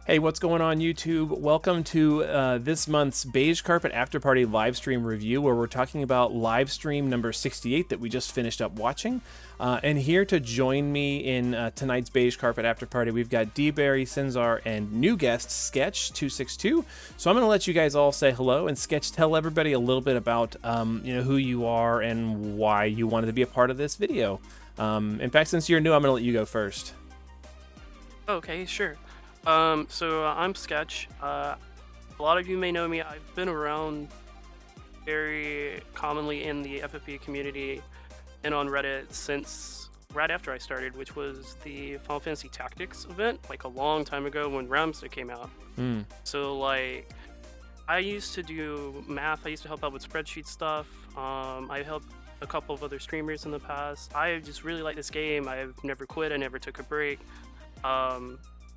Hey, what's going on, YouTube? Welcome to this month's Beige Carpet After Party live stream review, where we're talking about live stream number 68 that we just finished up watching. And here to join me in tonight's Beige Carpet After Party, we've got dbarry, Sinzar, and new guest Sketch262. So I'm going to let you guys all say hello, and Sketch, tell everybody a little bit about who you are and why you wanted to be a part of this video. In fact, since you're new, I'm going to let you go first. Okay, sure. So I'm Sketch. A lot of you may know me. I've been around very commonly in the FFBE community and on Reddit since right after I started, which was the Final Fantasy Tactics event, like a long time ago when Ramsey came out. So like, I used to do math. I used to help out with spreadsheet stuff. I helped a couple of other streamers in the past. I just really like this game. I've never quit. I never took a break.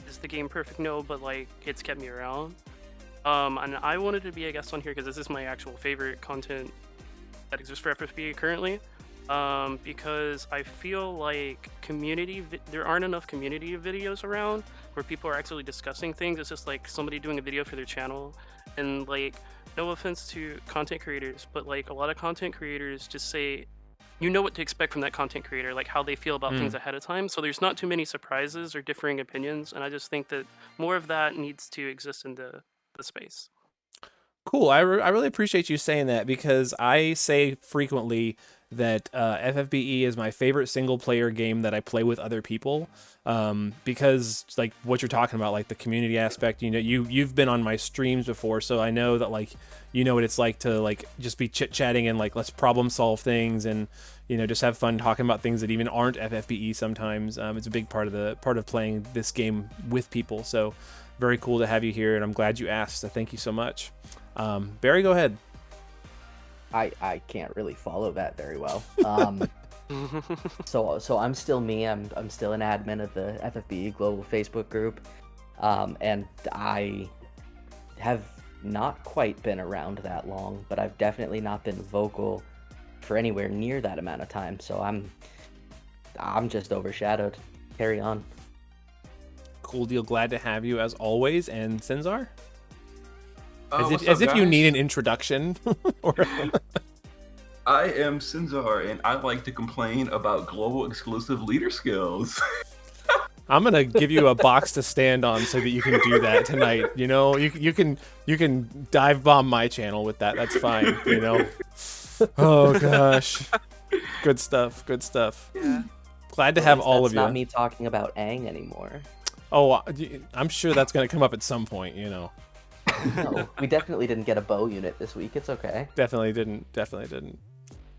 Is the game perfect? No, but like it's kept me around. And I wanted to be a guest on here because this is my actual favorite content that exists for FFBE currently. Because I feel like there aren't enough community videos around where people are actually discussing things. It's just like somebody doing a video for their channel, and like, no offense to content creators, but like a lot of content creators just say, you know what to expect from that content creator, like how they feel about things ahead of time. So there's not too many surprises or differing opinions, and I just think that more of that needs to exist in the space. Cool. I really appreciate you saying that, because I say frequently that FFBE is my favorite single player game that I play with other people, because like what you're talking about, like the community aspect, you've been on my streams before, so I know that like you know what it's like to like just be chit-chatting and like let's problem solve things and just have fun talking about things that even aren't FFBE sometimes. It's a big part of playing this game with people, so very cool to have you here, and I'm glad you asked, so thank you so much. Barry, go ahead. I can't really follow that very well. So I'm still me. I'm still an admin of the FFBE global Facebook group, and I have not quite been around that long, but I've definitely not been vocal for anywhere near that amount of time. So I'm just overshadowed. Carry on. Cool deal. Glad to have you as always. And Sinzar? As if you need an introduction. I am Sinzar, and I like to complain about global exclusive leader skills. I'm gonna give you a box to stand on so that you can do that tonight. You can dive bomb my channel with that. That's fine. Oh gosh, good stuff. Good stuff. Yeah. Glad to have all of you. That's not me talking about Aang anymore. Oh, I'm sure that's gonna come up at some point. No, we definitely didn't get a bow unit this week. It's okay. Definitely didn't.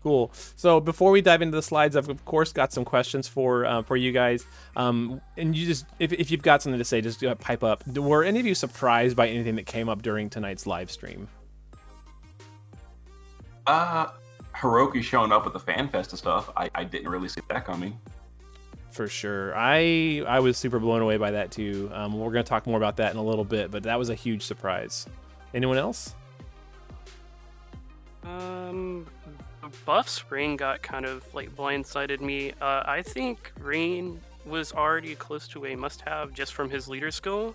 Cool. So before we dive into the slides, I've of course got some questions for you guys. And you just, if you've got something to say, just pipe up. Were any of you surprised by anything that came up during tonight's live stream? Hiroki showing up with the FAN FESTA stuff. I didn't really see that coming. For sure. I was super blown away by that too. We're going to talk more about that in a little bit, but that was a huge surprise. Anyone else? The buffs Rain got kind of like blindsided me. I think Rain was already close to a must-have just from his leader skill.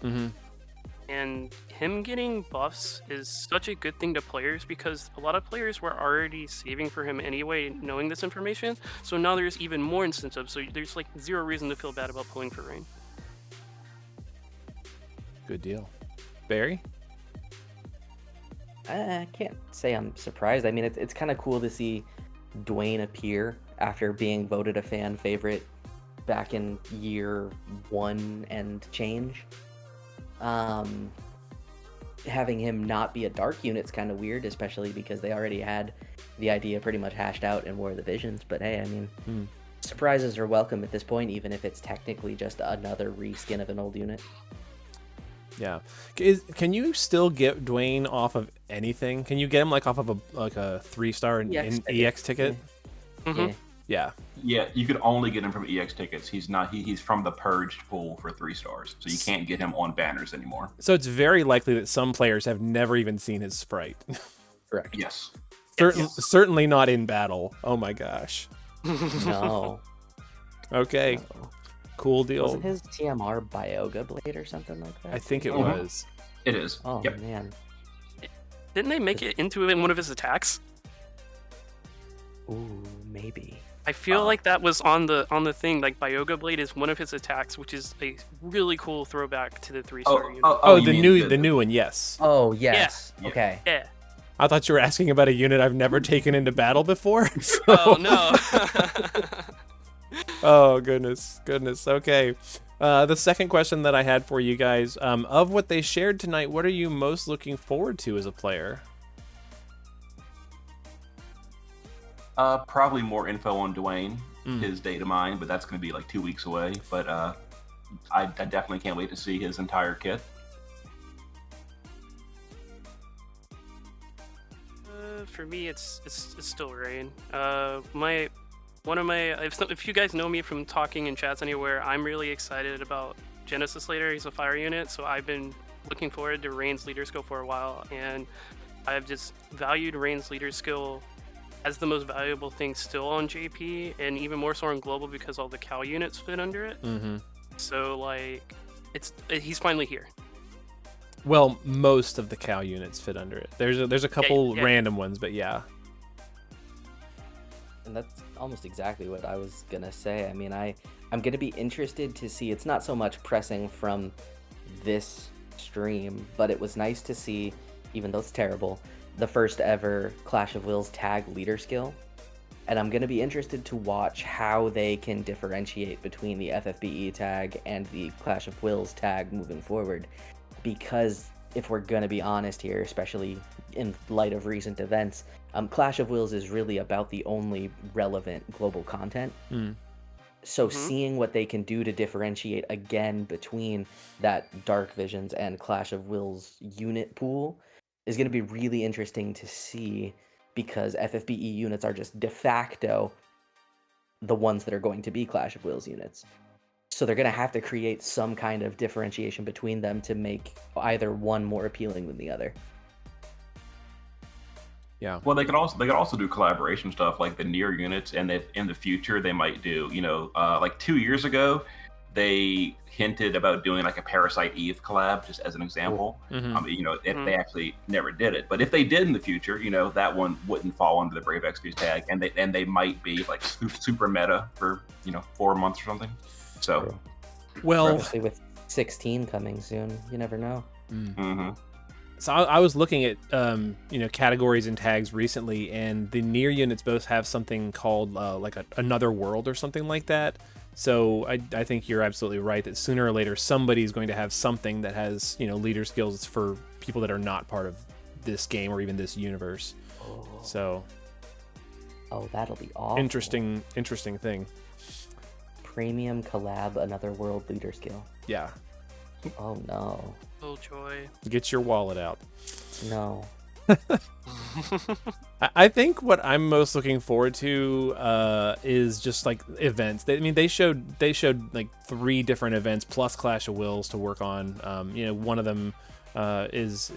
And him getting buffs is such a good thing to players, because a lot of players were already saving for him anyway, knowing this information. So now there's even more incentive. So there's like zero reason to feel bad about pulling for Rain. Good deal. Barry? I can't say I'm surprised. I mean, it's kind of cool to see Dwayne appear after being voted a fan favorite back in year 1 and change. Having him not be a dark unit's kind of weird, especially because they already had the idea pretty much hashed out in War of the Visions. But hey, I mean, surprises are welcome at this point, even if it's technically just another reskin of an old unit. Yeah. Can you still get Dwayne off of anything? Can you get him like off of a 3-star in EX ticket? Yeah. Yeah, you could only get him from EX tickets. He's from the purged pool for 3 stars, so you can't get him on banners anymore. So it's very likely that some players have never even seen his sprite. Correct. Yes. Certainly not in battle. Oh my gosh. No. Okay. No. Cool deal. Wasn't his TMR Byoga Blade or something like that? I think it was. It is. Oh Yep. man. Didn't they make it into one of his attacks? Ooh, maybe. I feel like that was on the thing. Like Byoga Blade is one of his attacks, which is a really cool throwback to the 3-star unit. Oh, you the mean new one, yes. Oh yes. Yeah. Okay. Yeah. I thought you were asking about a unit I've never taken into battle before. Oh no. Oh goodness. Okay. The second question that I had for you guys, of what they shared tonight, what are you most looking forward to as a player? Probably more info on Dwayne, his data mine, but that's going to be like 2 weeks away. But I definitely can't wait to see his entire kit. For me, it's still Rain. If you guys know me from talking in chats anywhere, I'm really excited about Genesis Leader. He's a fire unit, so I've been looking forward to Rain's leader skill for a while, and I've just valued Rain's leader skill as the most valuable thing still on JP, and even more so on Global because all the Cal units fit under it. So like, he's finally here. Well, most of the Cal units fit under it. There's a couple random ones, but yeah. And that's almost exactly what I was gonna say. I mean, I'm gonna be interested to see. It's not so much pressing from this stream, but it was nice to see, even though it's terrible, the first ever Clash of Wills tag leader skill. And I'm gonna be interested to watch how they can differentiate between the FFBE tag and the Clash of Wills tag moving forward. Because if we're gonna be honest here, especially in light of recent events, Clash of Wills is really about the only relevant global content. So seeing what they can do to differentiate again between that Dark Visions and Clash of Wills unit pool is going to be really interesting to see, because FFBE units are just de facto the ones that are going to be Clash of Wills units. So they're going to have to create some kind of differentiation between them to make either one more appealing than the other. Yeah. Well, they could also do collaboration stuff like the near units, and if in the future they might do, like 2 years ago, they hinted about doing like a Parasite Eve collab, just as an example. If they actually never did it, but if they did in the future, that one wouldn't fall under the Brave XP's tag, and they might be like super meta for 4 months or something. So, well, especially with 16 coming soon, you never know. So I was looking at categories and tags recently, and the near units both have something called like another world or something like that. So I think you're absolutely right that sooner or later somebody's going to have something that has leader skills for people that are not part of this game or even this universe. So that'll be awesome. Interesting thing. Premium collab another world leader skill. Yeah. Oh no. Oh joy. Get your wallet out. No. I think what I'm most looking forward to is just like events. They showed like 3 different events plus Clash of Wills to work on. One of them is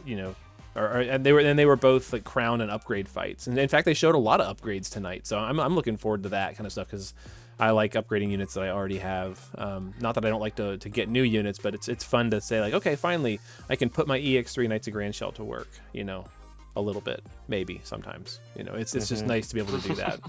and they were both like crown and upgrade fights. And in fact, they showed a lot of upgrades tonight. So I'm looking forward to that kind of stuff because I like upgrading units that I already have. Not that I don't like to get new units, but it's fun to say like, okay, finally I can put my EX3 Knights of Grand Shell to work, a little bit, maybe sometimes. It's just nice to be able to do that.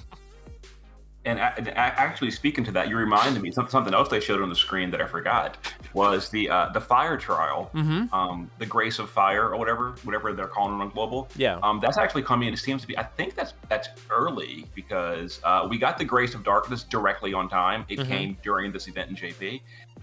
And actually, speaking to that, you reminded me something else they showed on the screen that I forgot was the fire trial, the Grace of Fire or whatever they're calling it on Global. Yeah, that's actually coming. It seems to be. I think that's early because we got the Grace of Darkness directly on time. It came during this event in JP,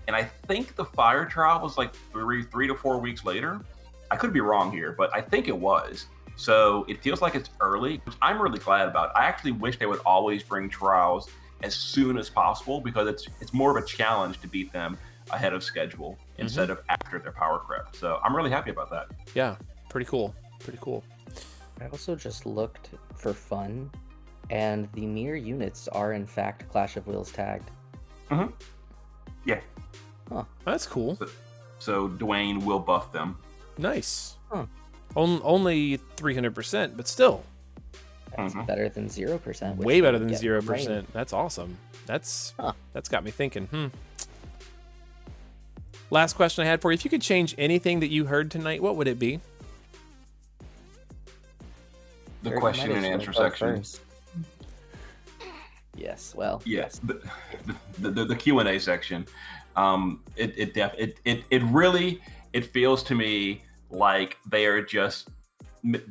and I think the fire trial was like 3 to 4 weeks later. I could be wrong here, but I think it was. So it feels like it's early, which I'm really glad about. I actually wish they would always bring trials as soon as possible because it's more of a challenge to beat them ahead of schedule instead of after their power creep. So I'm really happy about that. Yeah, pretty cool. I also just looked for fun, and the near units are in fact Clash of Wills tagged. Yeah. Huh. That's cool. So Dwayne will buff them. Nice. Huh. Only 300%, but still. That's better than 0%. Way better than 0%. That's awesome. That's got me thinking. last question I had for you: if you could change anything that you heard tonight, what would it be? The question and answer section. Yes, well, yes, the Q&A section. It really feels to me like they are just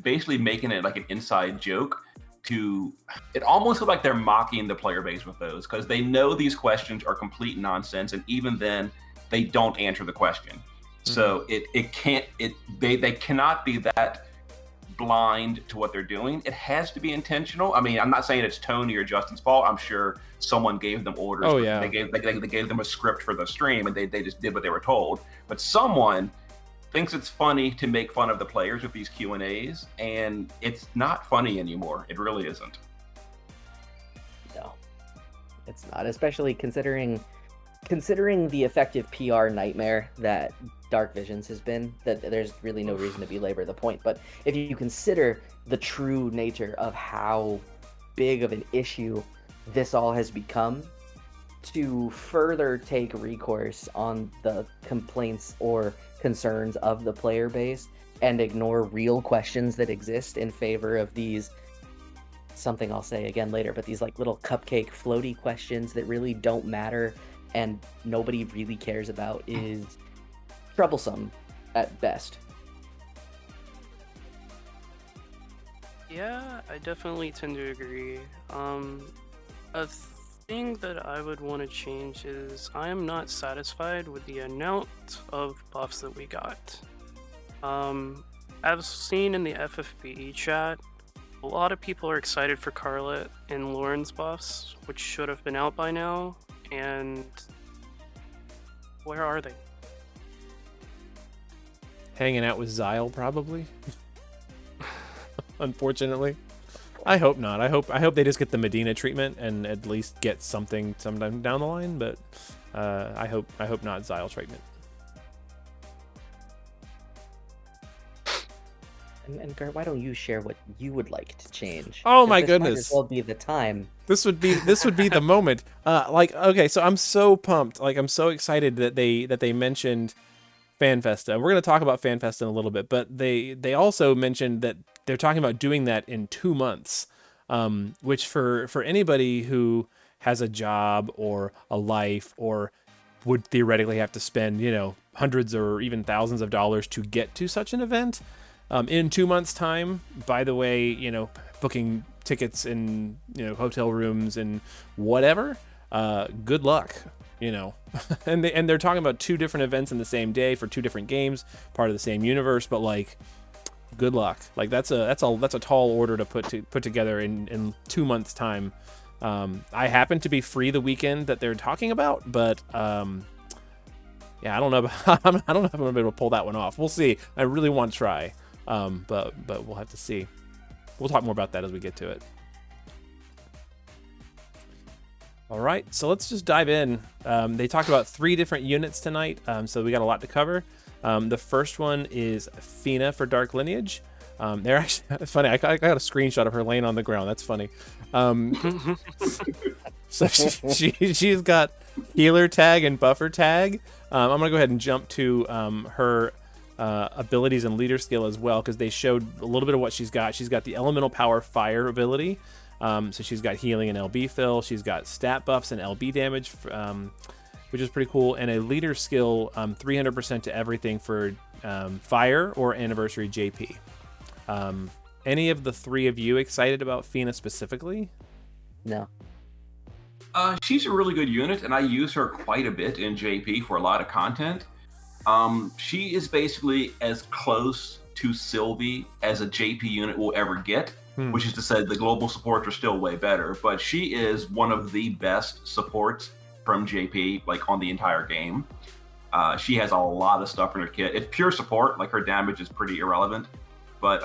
basically making it like an inside joke. It almost looks like they're mocking the player base with those, because they know these questions are complete nonsense, and even then they don't answer the question. So they cannot be that blind to what they're doing. It has to be intentional. I mean, I'm not saying it's Tony or Justin's fault. I'm sure someone gave them orders. Oh, yeah. They gave them a script for the stream, and they just did what they were told. But someone thinks it's funny to make fun of the players with these Q&As, and it's not funny anymore. It really isn't. No, it's not, especially considering the effective PR nightmare that Dark Visions has been. That there's really no reason to belabor the point. But if you consider the true nature of how big of an issue this all has become, to further take recourse on the complaints or concerns of the player base and ignore real questions that exist in favor of these, something I'll say again later, but these like little cupcake floaty questions that really don't matter and nobody really cares about, is troublesome at best. Yeah, I definitely tend to agree. A thing that I would want to change is I am not satisfied with the amount of buffs that we got. I've seen in the FFBE chat, a lot of people are excited for Carlet and Lauren's buffs, which should have been out by now, and where are they? Hanging out with Zyle, probably. Unfortunately. I hope not. I hope they just get the Medina treatment and at least get something sometime down the line, but I hope not Zyle treatment. And Gert, why don't you share what you would like to change? Oh my this goodness! Might as well be the time. This would be the moment. Okay, so I'm so pumped. Like, I'm so excited that they mentioned FAN FESTA. We're gonna talk about FAN FESTA in a little bit, but they also mentioned that they're talking about doing that in 2 months, which for anybody who has a job or a life or would theoretically have to spend, hundreds or even thousands of dollars to get to such an event, in 2 months' time. By the way, booking tickets and hotel rooms and whatever. Good luck, and they're talking about 2 different events in the same day for 2 different games, part of the same universe, but like, good luck. Like, that's a tall order to put together in 2 months' time. I happen to be free the weekend that they're talking about, but yeah, I don't know if I'm gonna be able to pull that one off. We'll see. I really want to try, but we'll have to see. We'll talk more about that as we get to it. All right, so let's just dive in. They talked about 3 different units tonight, so we got a lot to cover. The first one is Athena for Dark Lineage. They're actually, it's funny, I got a screenshot of her laying on the ground. That's funny. So she's got healer tag and buffer tag. I'm going to go ahead and jump to her abilities and leader skill as well, because they showed a little bit of what she's got. She's got the elemental power fire ability. So she's got healing and LB fill. She's got stat buffs and LB damage, which is pretty cool. And a leader skill, 300% to everything for fire or anniversary JP. Any of the 3 of you excited about Athena specifically? No. She's a really good unit, and I use her quite a bit in JP for a lot of content. She is basically as close to Sylvie as a JP unit will ever get, which is to say the global supports are still way better, but she is one of the best supports from JP, like, on the entire game. She has a lot of stuff in her kit. It's pure support, like her damage is pretty irrelevant, but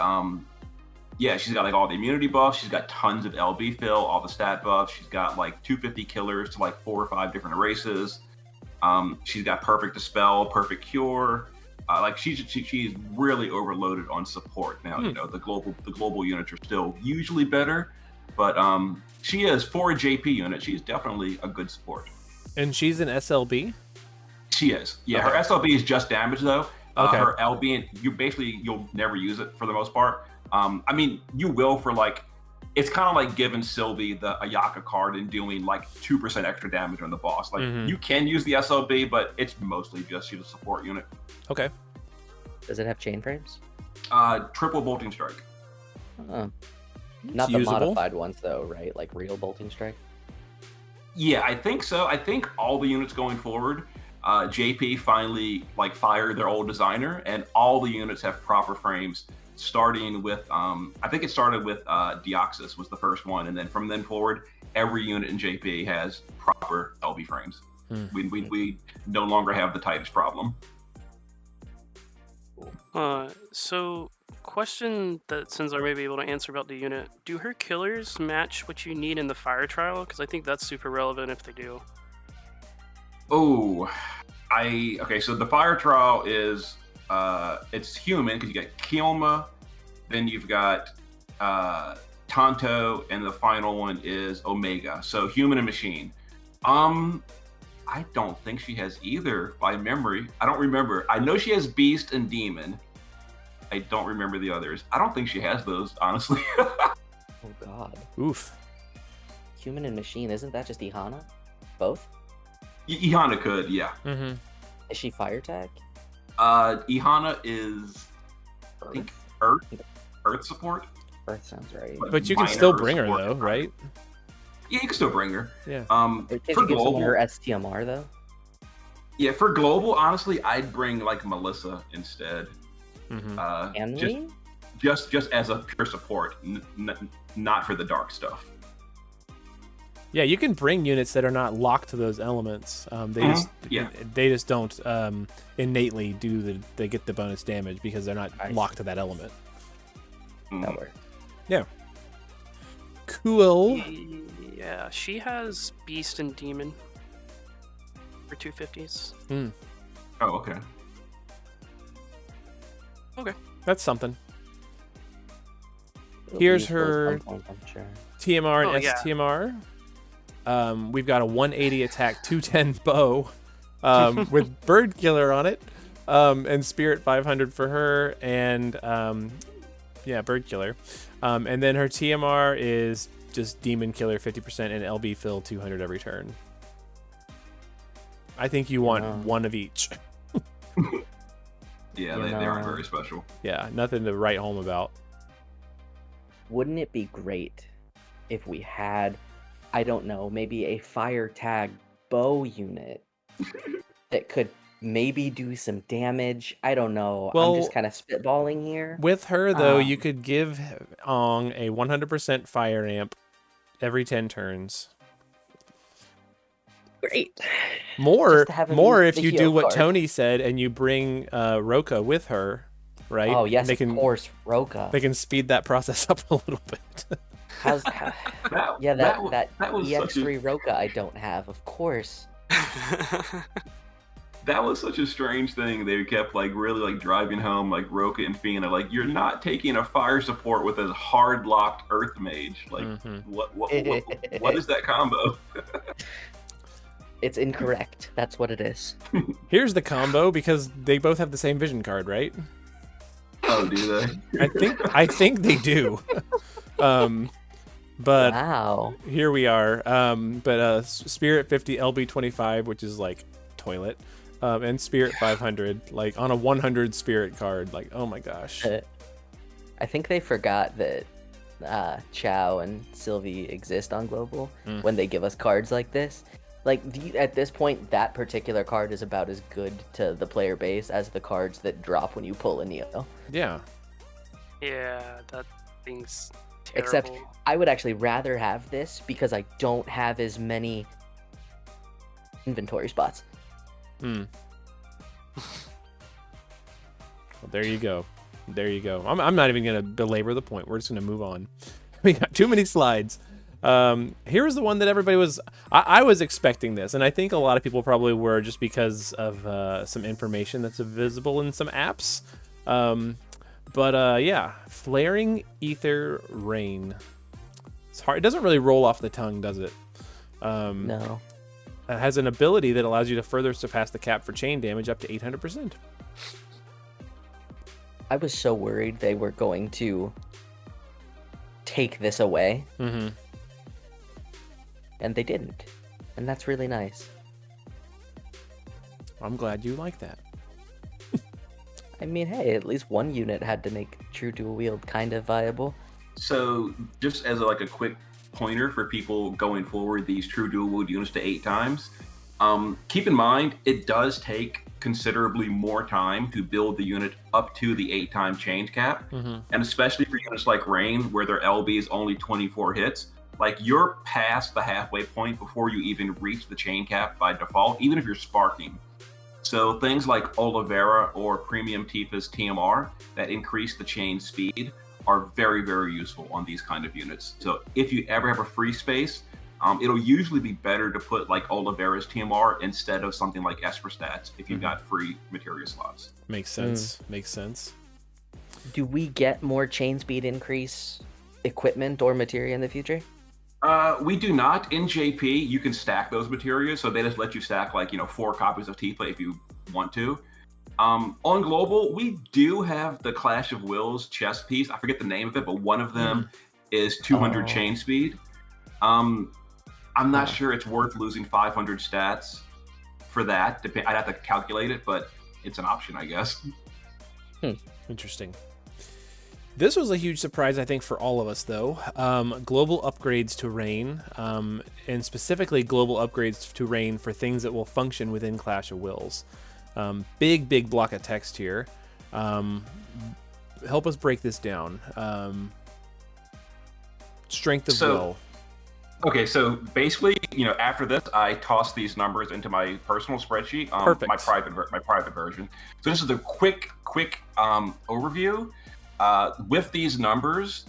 yeah, she's got like all the immunity buffs. She's got tons of LB fill, all the stat buffs. She's got like 250 killers to like 4 or 5 different races. She's got perfect dispel, perfect cure. Like she's really overloaded on support now. The global units are still usually better, but she is, for a JP unit, she's definitely a good support. And she's an SLB? She is. Yeah, Okay. her SLB is just damage though. Okay. Her LB, you'll never use it for the most part. I mean, you will for like, it's kind of like giving Sylvie the Ayaka card and doing like 2% extra damage on the boss. Like you can use the SLB, but it's mostly just she's a support unit. Okay. Does it have chain frames? Triple bolting strike. Not the usable. modified ones though, right? Like real bolting strike. Yeah, I think so. I think all the units going forward, JP finally like fired their old designer, and all the units have proper frames. Starting with, I think it started with Deoxys was the first one, and then from then forward, every unit in JP has proper LB frames. We no longer have the tightest problem. So question that Sinzar may be able to answer about the unit: do her killers match what you need in the fire trial? Because I think that's super relevant if they do. Oh, okay. So the fire trial is it's human because you got Kielma, then you've got Tonto, and the final one is Omega. So human and machine. I don't think she has either by memory. I don't remember. I know she has Beast and Demon. I don't remember the others. I don't think she has those, honestly. Oh god. Oof. Human and machine, isn't that just Ihana? Both? Ihana could, yeah. Is she fire tag? Ihana is, I think, Earth support. Earth sounds right. Like But you can minor still bring her support. though, right? Yeah, you can still bring her. Yeah. Can For you give someone global, her STMR though? yeah, for global, honestly, I'd bring like Melissa instead. Can we? Just as a pure support, not for the dark stuff. Yeah, you can bring units that are not locked to those elements. They just don't innately they get the bonus damage because they're not locked to that element. That works. Yeah. Cool. Yeah, she has Beast and Demon for 250s. Oh, okay. Okay. That's something. It'll Here's be useful at her some point, I'm sure. TMR and yeah. STMR. We've got a 180 attack, 210 bow with Bird Killer on it, and Spirit 500 for her, and Bird Killer. And then her TMR is just Demon Killer 50% and LB Fill 200 every turn. I think you want one of each. Yeah, they aren't very special. Yeah, nothing to write home about. Wouldn't it be great if we had, I don't know, maybe a fire tag bow unit that could maybe do some damage? I don't know. Well, I'm just kind of spitballing here. With her, though, you could give Ong a 100% fire amp every 10 turns. Great. More if the you hero do what card. Tony said and you bring Roka with her, right? Oh, yes, of course, Roka. They can speed that process up a little bit. How's, That that was EX3 Roka I don't have, of course. That was such a strange thing. They kept like really like driving home like Roka and Fina. Like, you're not taking a fire support with a hard locked Earth Mage. Like, what is that combo? It's incorrect. That's what it is. Here's the combo because they both have the same vision card, right? Oh, do they? I think they do. But Wow. here we are. Spirit 50 LB 25, which is like toilet, and Spirit 500, like on a 100 Spirit card. Like, oh my gosh. I think they forgot that Chow and Sylvie exist on Global when they give us cards like this. Like, at this point, that particular card is about as good to the player base as the cards that drop when you pull a Neo. Yeah. Yeah, that thing's terrible. Except, I would actually rather have this because I don't have as many inventory spots. Well, there you go. There you go. I'm not even going to belabor the point. We're just going to move on. We got too many slides. Here's the one that everybody was... I was expecting this, and I think a lot of people probably were just because of some information that's visible in some apps. Yeah, Flaring Ether Rain. It's hard. It doesn't really roll off the tongue, does it? No. has an ability that allows you to further surpass the cap for chain damage up to 800%. I was so worried they were going to take this away. Mm-hmm. And they didn't. And that's really nice. I'm glad you like that. I mean, hey, at least one unit had to make true dual wield kind of viable. So just as a quick pointer for people going forward, these true dual wield units to 8 times, keep in mind it does take considerably more time to build the unit up to the 8-time change cap. Mm-hmm. And especially for units like Rain, where their LB is only 24 hits, you're past the halfway point before you even reach the chain cap by default, even if you're sparking. So things like Oliveira or Premium Tifa's TMR that increase the chain speed are very, very useful on these kind of units. So if you ever have a free space, it'll usually be better to put Oliveira's TMR instead of something like Esper Stats if you've got free materia slots. Makes sense. Makes sense. Do we get more chain speed increase equipment or materia in the future? We do not. In JP, you can stack those materials, so they just let you stack 4 copies of Tifa if you want to. On Global, we do have the Clash of Wills chess piece. I forget the name of it, but one of them is 200 chain speed. I'm not sure it's worth losing 500 stats for that. I'd have to calculate it, but it's an option, I guess. Interesting. This was a huge surprise, I think, for all of us, though. Global upgrades to Rain, and specifically global upgrades to Rain for things that will function within Clash of Wills. Big block of text here. Help us break this down. Strength of will. Okay, so basically, after this, I toss these numbers into my personal spreadsheet, Perfect. my private version. So this is a quick overview. With these numbers,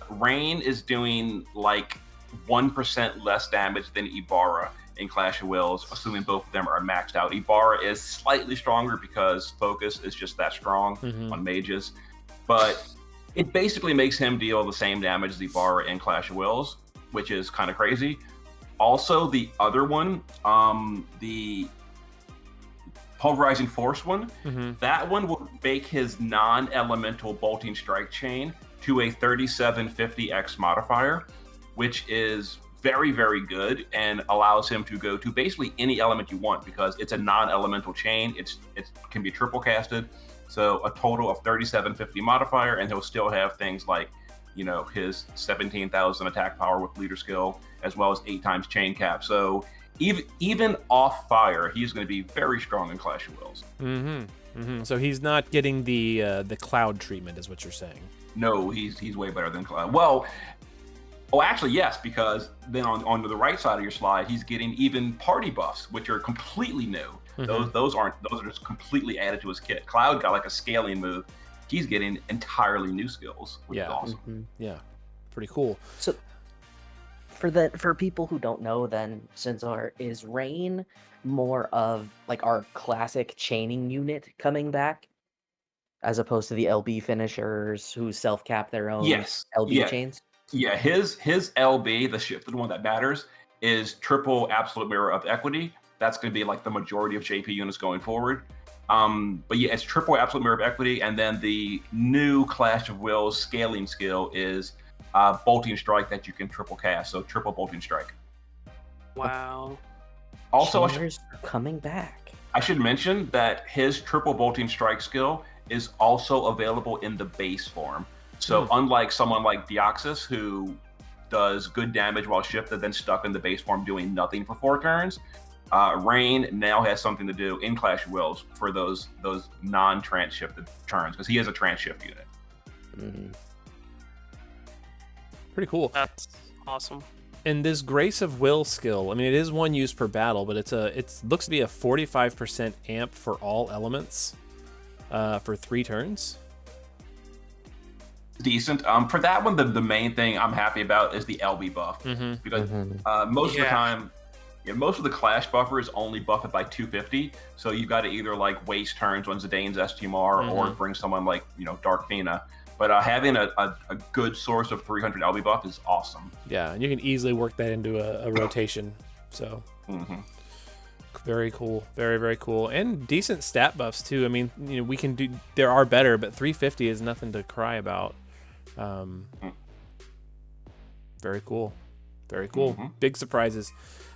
Rain is doing 1% less damage than Ibarra in Clash of Wills, assuming both of them are maxed out. Ibarra is slightly stronger because focus is just that strong on mages, but it basically makes him deal the same damage as Ibarra in Clash of Wills, which is kind of crazy. Also, the other one, the Pulverizing Force one, that one will make his non-elemental bolting strike chain to a 3750x modifier, which is very, very good and allows him to go to basically any element you want because it's a non-elemental chain. It can be triple casted, so a total of 3750 modifier, and he'll still have things like his 17,000 attack power with leader skill, as well as 8 times chain cap. So even off fire, he's going to be very strong in Clash of Wills. So he's not getting the cloud treatment, is what you're saying? No, he's way better than cloud. Well, actually, yes, because then on the right side of your slide, he's getting even party buffs, which are completely new. Those are just completely added to his kit. Cloud got a scaling move. He's getting entirely new skills, which is awesome. Yeah, pretty cool. So for people who don't know, then Sinzar, is Rain more of our classic chaining unit coming back, as opposed to the LB finishers who self-cap their own LB chains? Yeah, his LB, the shifted one that matters, is triple absolute mirror of equity. That's going to be the majority of JP units going forward. But yeah, it's triple absolute mirror of equity, and then the new Clash of Wills scaling skill is bolting strike that you can triple cast, so triple bolting strike. Wow. Also, coming back. I should mention that his triple bolting strike skill is also available in the base form. So unlike someone like Deoxys, who does good damage while shifted, then stuck in the base form doing nothing for 4 turns, Rain now has something to do in Clash of Wills for those non-trance shifted turns, because he has a trance shift unit. Pretty cool. That's awesome. And this Grace of Will skill, I mean, it is one use per battle, but it looks to be a 45% amp for all elements for 3 turns. Decent. For that one, the main thing I'm happy about is the LB buff, because most of the time, most of the Clash buffers only buff it by 250, so you've got to either waste turns on Zidane's STMR or bring someone like Dark Athena. But having a good source of 300 LB buff is awesome. Yeah, and you can easily work that into a rotation. So Very cool. Very, very cool. And decent stat buffs too. I mean, we can do, there are better, but 350 is nothing to cry about. Very cool. Very cool. Big surprises.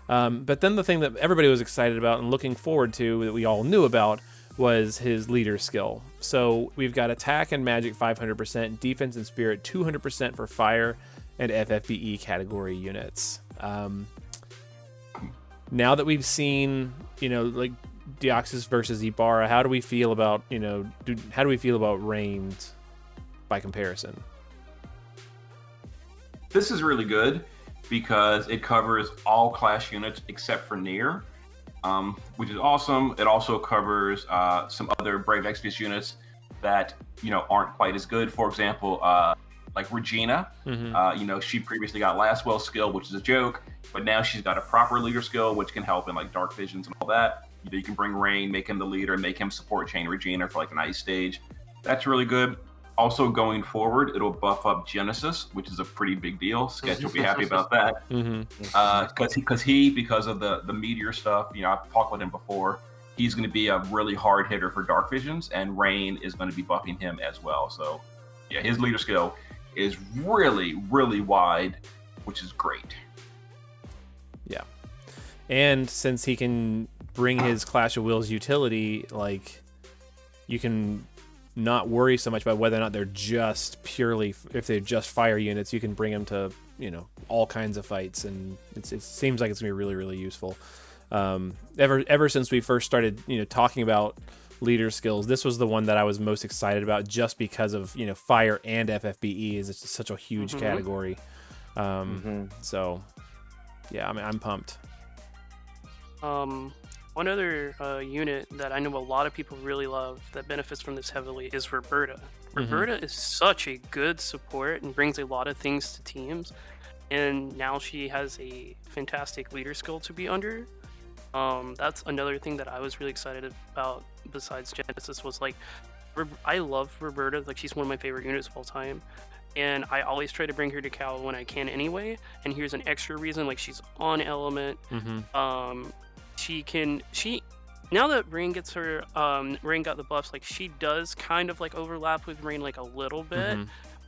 But then the thing that everybody was excited about and looking forward to that we all knew about was his leader skill. So we've got attack and magic 500%, defense and spirit 200% for fire and FFBE category units. Now that we've seen, like Deoxys versus Ibarra, how do we feel about, how do we feel about Rain's by comparison? This is really good because it covers all class units except for Nier, which is awesome. It also covers some other Brave Exvius units that, aren't quite as good. For example, like Regina, she previously got Last Well skill, which is a joke, but now she's got a proper leader skill, which can help in like Dark Visions and all that. You can bring Rain, make him the leader, make him support chain Regina for like an ice stage. That's really good. Also going forward, it'll buff up Genesis, which is a pretty big deal. Sketch will be happy about that. Because of the meteor stuff, I've talked with him before, he's going to be a really hard hitter for Dark Visions, and Rain is going to be buffing him as well. So yeah, his leader skill is really, really wide, which is great. Yeah. And since he can bring his Clash of Wills utility, like, you can not worry so much about whether or not they're just purely, if they're just fire units, you can bring them to, all kinds of fights, and it seems like it's gonna be really, really useful. Ever since we first started, talking about leader skills, this was the one that I was most excited about, just because of, fire and FFBE is such a huge category. So yeah, I'm pumped. One other unit that I know a lot of people really love that benefits from this heavily is Roberta. Roberta is such a good support and brings a lot of things to teams, and now she has a fantastic leader skill to be under. That's another thing that I was really excited about besides Genesis, was like, I love Roberta, like she's one of my favorite units of all time, and I always try to bring her to Cal when I can anyway, and here's an extra reason, like she's on element. Now that Rain gets her, Rain got the buffs, like she does kind of like overlap with Rain like a little bit,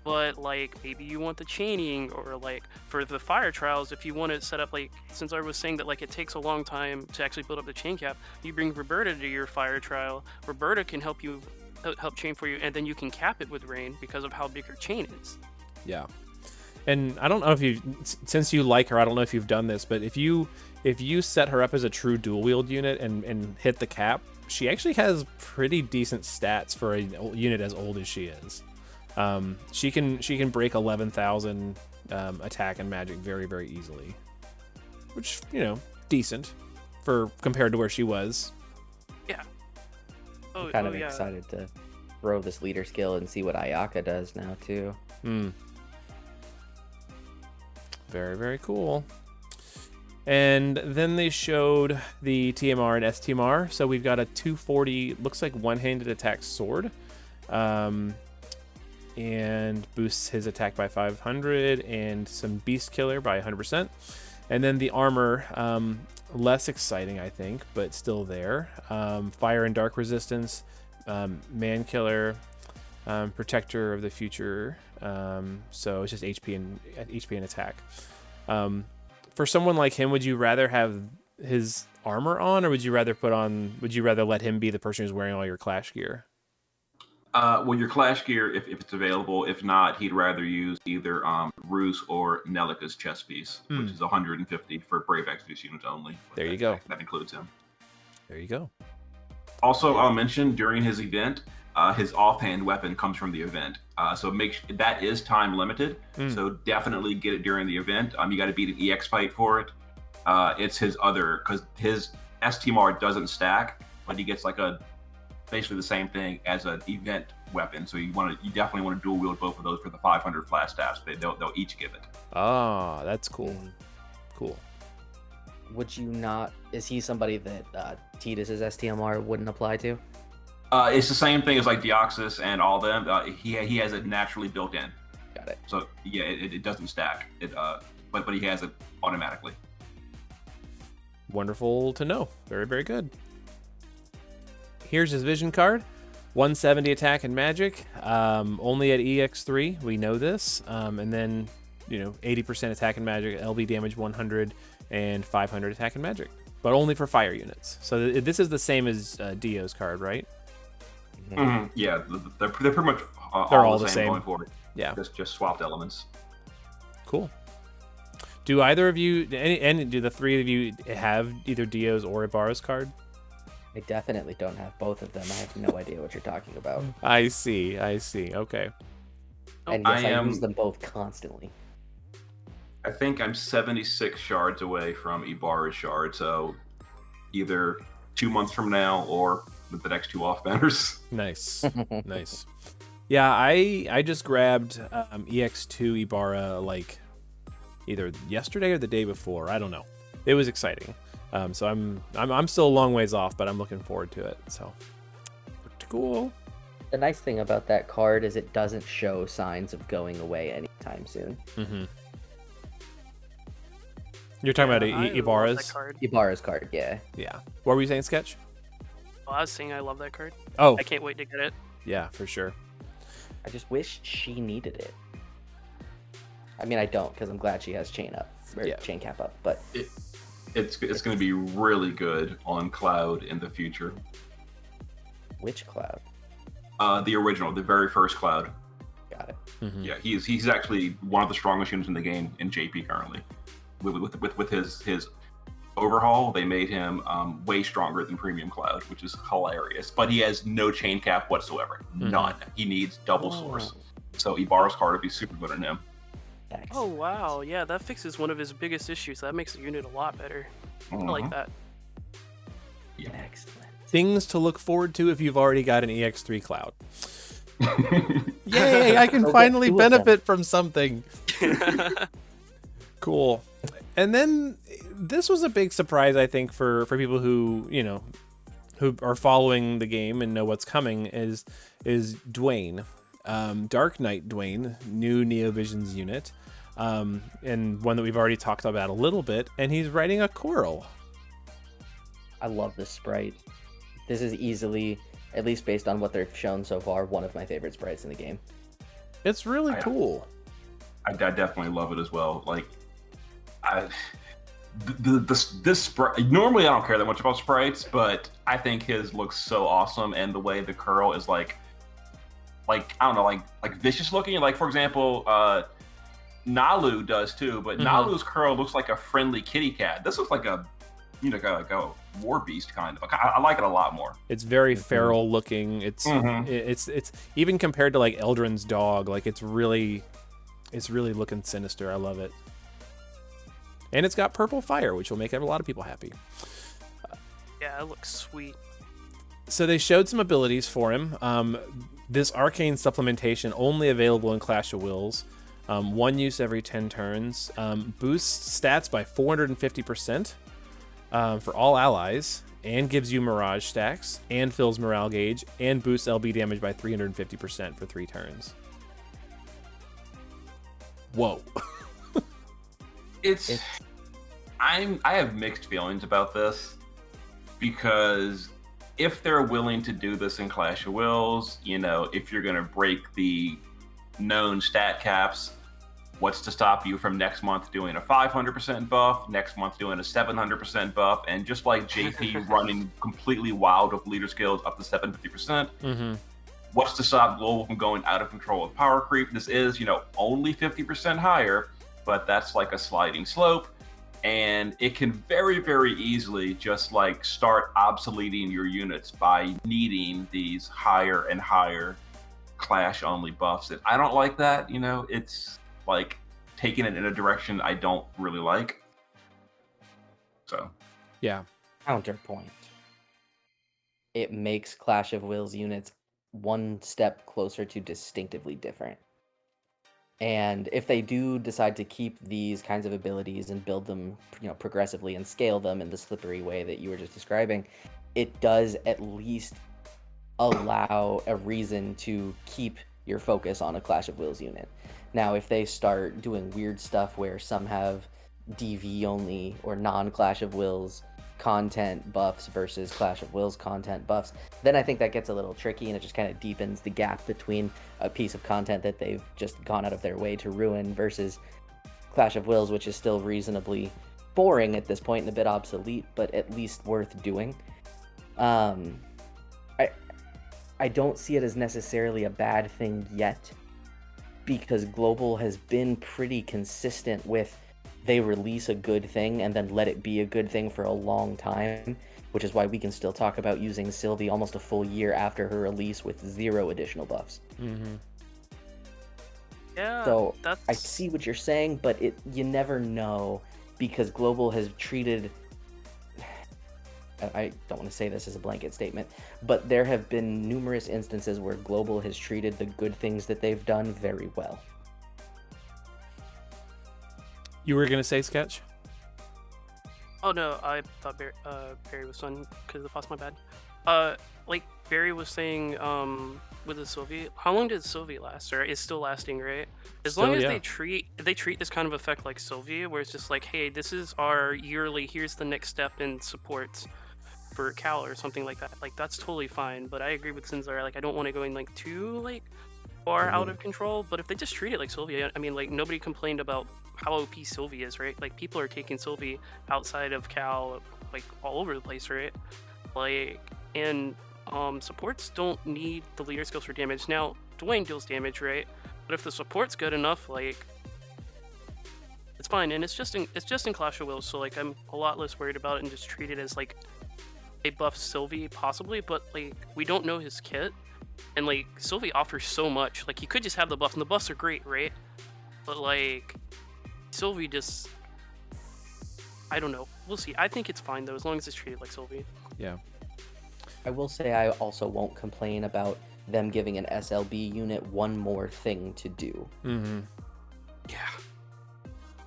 but like maybe you want the chaining, or like for the fire trials, if you want to set up, like since I was saying that like it takes a long time to actually build up the chain cap, you bring Roberta to your fire trial. Roberta can help chain for you, and then you can cap it with Rain because of how big her chain is. Yeah. And I don't know if since you like her, I don't know if you've done this, but if you set her up as a true dual wield unit and hit the cap, she actually has pretty decent stats for a unit as old as she is. She can break 11,000 attack and magic very, very easily, which, decent for compared to where she was. Yeah. I'm kind of excited to throw this leader skill and see what Ayaka does now too. Very, very cool. And then they showed the TMR and STMR. So we've got a 240, looks like one-handed attack sword. And boosts his attack by 500 and some beast killer by 100%. And then the armor, less exciting, I think, but still there. Fire and dark resistance, man killer, protector of the future. So it's just HP and attack. For someone like him, would you rather have his armor on, or would you rather let him be the person who's wearing all your Clash gear? Well, your Clash gear, if it's available. If not, he'd rather use either Roos or Nelica's chest piece, which is 150 for Brave Exvius units only. There you go. That includes him. There you go. Also, I'll mention during his event, his offhand weapon comes from the event. So that is time limited. So definitely get it during the event. You got to beat an EX fight for it. It's his other, because his STMR doesn't stack, but he gets like basically the same thing as an event weapon. So you definitely want to dual wield both of those for the 500 flash staffs. They'll each give it. Ah, that's cool. Cool. Would you not? Is he somebody that Tidus's STMR wouldn't apply to? It's the same thing as like Deoxys and all them. He has it naturally built in. Got it. So yeah, it doesn't stack. But he has it automatically. Wonderful to know. Very, very good. Here's his vision card. 170 attack and magic. Only at EX3. We know this. And then, 80% attack and magic, LB damage 100, and 500 attack and magic. But only for fire units. So this is the same as Dio's card, right? Mm-hmm. Yeah, they're pretty much They're all the same going forward. Yeah. Just swapped elements. Cool. Do either of you, and do the three of you have either Dio's or Ibarra's card? I definitely don't have both of them. I have no idea what you're talking about. I see. Okay. And yes, I use them both constantly. I think I'm 76 shards away from Ibarra's shard, so either 2 months from now or with the next 2 off banners. Nice. Nice. Yeah, I just grabbed EX2 Ibarra like either yesterday or the day before. I don't know. It was exciting. So I'm still a long ways off, but I'm looking forward to it. So cool. The nice thing about that card is it doesn't show signs of going away anytime soon. Mm-hmm. You're talking about Ibarra's? Ibarra's card, yeah. Yeah. What were you saying, Sketch? Well, I was saying I love that card. Oh. I can't wait to get it. Yeah, for sure. I just wish she needed it. I mean, I don't, because I'm glad she has chain up, or chain cap up, but... It's going to be really good on Cloud in the future. Which Cloud? The original, the very first Cloud. Got it. Mm-hmm. Yeah, he's actually one of the strongest units in the game in JP currently. With his overhaul, they made him way stronger than Premium Cloud, which is hilarious. But he has no chain cap whatsoever. Mm-hmm. None. He needs double source. So Ibarra's card would be super good on him. Excellent. Oh wow, yeah, that fixes one of his biggest issues. That makes the unit a lot better. Mm-hmm. I like that. Yeah. Excellent. Things to look forward to if you've already got an EX3 Cloud. Yay, I can finally benefit from something. Cool. And then this was a big surprise, I think, for people who, who are following the game and know what's coming is Dwayne. Dark Knight Dwayne, new Neovisions unit, and one that we've already talked about a little bit, and he's riding a Coral. I love this sprite. This is easily, at least based on what they've shown so far, one of my favorite sprites in the game. It's really cool. I definitely love it as well. Like, this sprite. Normally, I don't care that much about sprites, but I think his looks so awesome, and the way the curl is like I don't know, like vicious looking. Like, for example, Nalu does too, but Nalu's curl looks like a friendly kitty cat. This looks like a war beast kind of. I like it a lot more. It's very feral looking. It's even compared to like Eldrin's dog. Like it's really looking sinister. I love it. And it's got purple fire, which will make a lot of people happy. Yeah, it looks sweet. So they showed some abilities for him. This arcane supplementation only available in Clash of Wills. One use every 10 turns. Boosts stats by 450% for all allies, and gives you Mirage stacks, and fills morale gauge, and boosts LB damage by 350% for 3 turns. Whoa. I have mixed feelings about this, because if they're willing to do this in Clash of Wills, if you're going to break the known stat caps, what's to stop you from next month doing a 500% buff, next month doing a 700% buff, and just like JP running completely wild with leader skills up to 750%, what's to stop Global from going out of control with power creep? This is, only 50% higher, but that's like a sliding slope. And it can very, very easily just like start obsoleting your units by needing these higher and higher Clash only buffs. And I don't like that. It's like taking it in a direction I don't really like. So, yeah. Counterpoint. It makes Clash of Wills units one step closer to distinctively different. And if they do decide to keep these kinds of abilities and build them, progressively and scale them in the slippery way that you were just describing, it does at least allow a reason to keep your focus on a Clash of Wills unit. Now, if they start doing weird stuff where some have DV only or non-Clash of Wills content buffs versus Clash of Wills content buffs, then I think that gets a little tricky, and it just kind of deepens the gap between a piece of content that they've just gone out of their way to ruin versus Clash of Wills, which is still reasonably boring at this point and a bit obsolete, but at least worth doing. I don't see it as necessarily a bad thing yet, because Global has been pretty consistent with they release a good thing and then let it be a good thing for a long time, which is why we can still talk about using Sylvie almost a full year after her release with 0 additional buffs. Yeah, So that's... I see what you're saying, but you never know, because Global has treated... I don't want to say this as a blanket statement, but there have been numerous instances where Global has treated the good things that they've done very well. You were going to say, Sketch? Oh no, I thought Barry was done because the pause. My bad. Like Barry was saying, with the Sylvie, how long did Sylvie last? Or it's still lasting, right? As long as they treat this kind of effect like Sylvie, where it's just like, hey, this is our yearly. Here's the next step in supports for Cal or something like that. Like that's totally fine. But I agree with Sinzar. Like I don't want to go in like too like far out of control. But if they just treat it like Sylvie, I mean, like nobody complained about how OP Sylvie is, right? Like people are taking Sylvie outside of Cal, like all over the place, right? Like, and supports don't need the leader skills for damage. Now, Dwayne deals damage, right? But if the support's good enough, like, it's fine. And it's just in Clash of Wills, so like I'm a lot less worried about it and just treat it as like a buff Sylvie possibly. But like we don't know his kit, and like Sylvie offers so much. Like he could just have the buff, and the buffs are great, right? But like Sylvie just, I don't know. We'll see. I think it's fine though, as long as it's treated like Sylvie. Yeah. I will say I also won't complain about them giving an SLB unit one more thing to do. Yeah.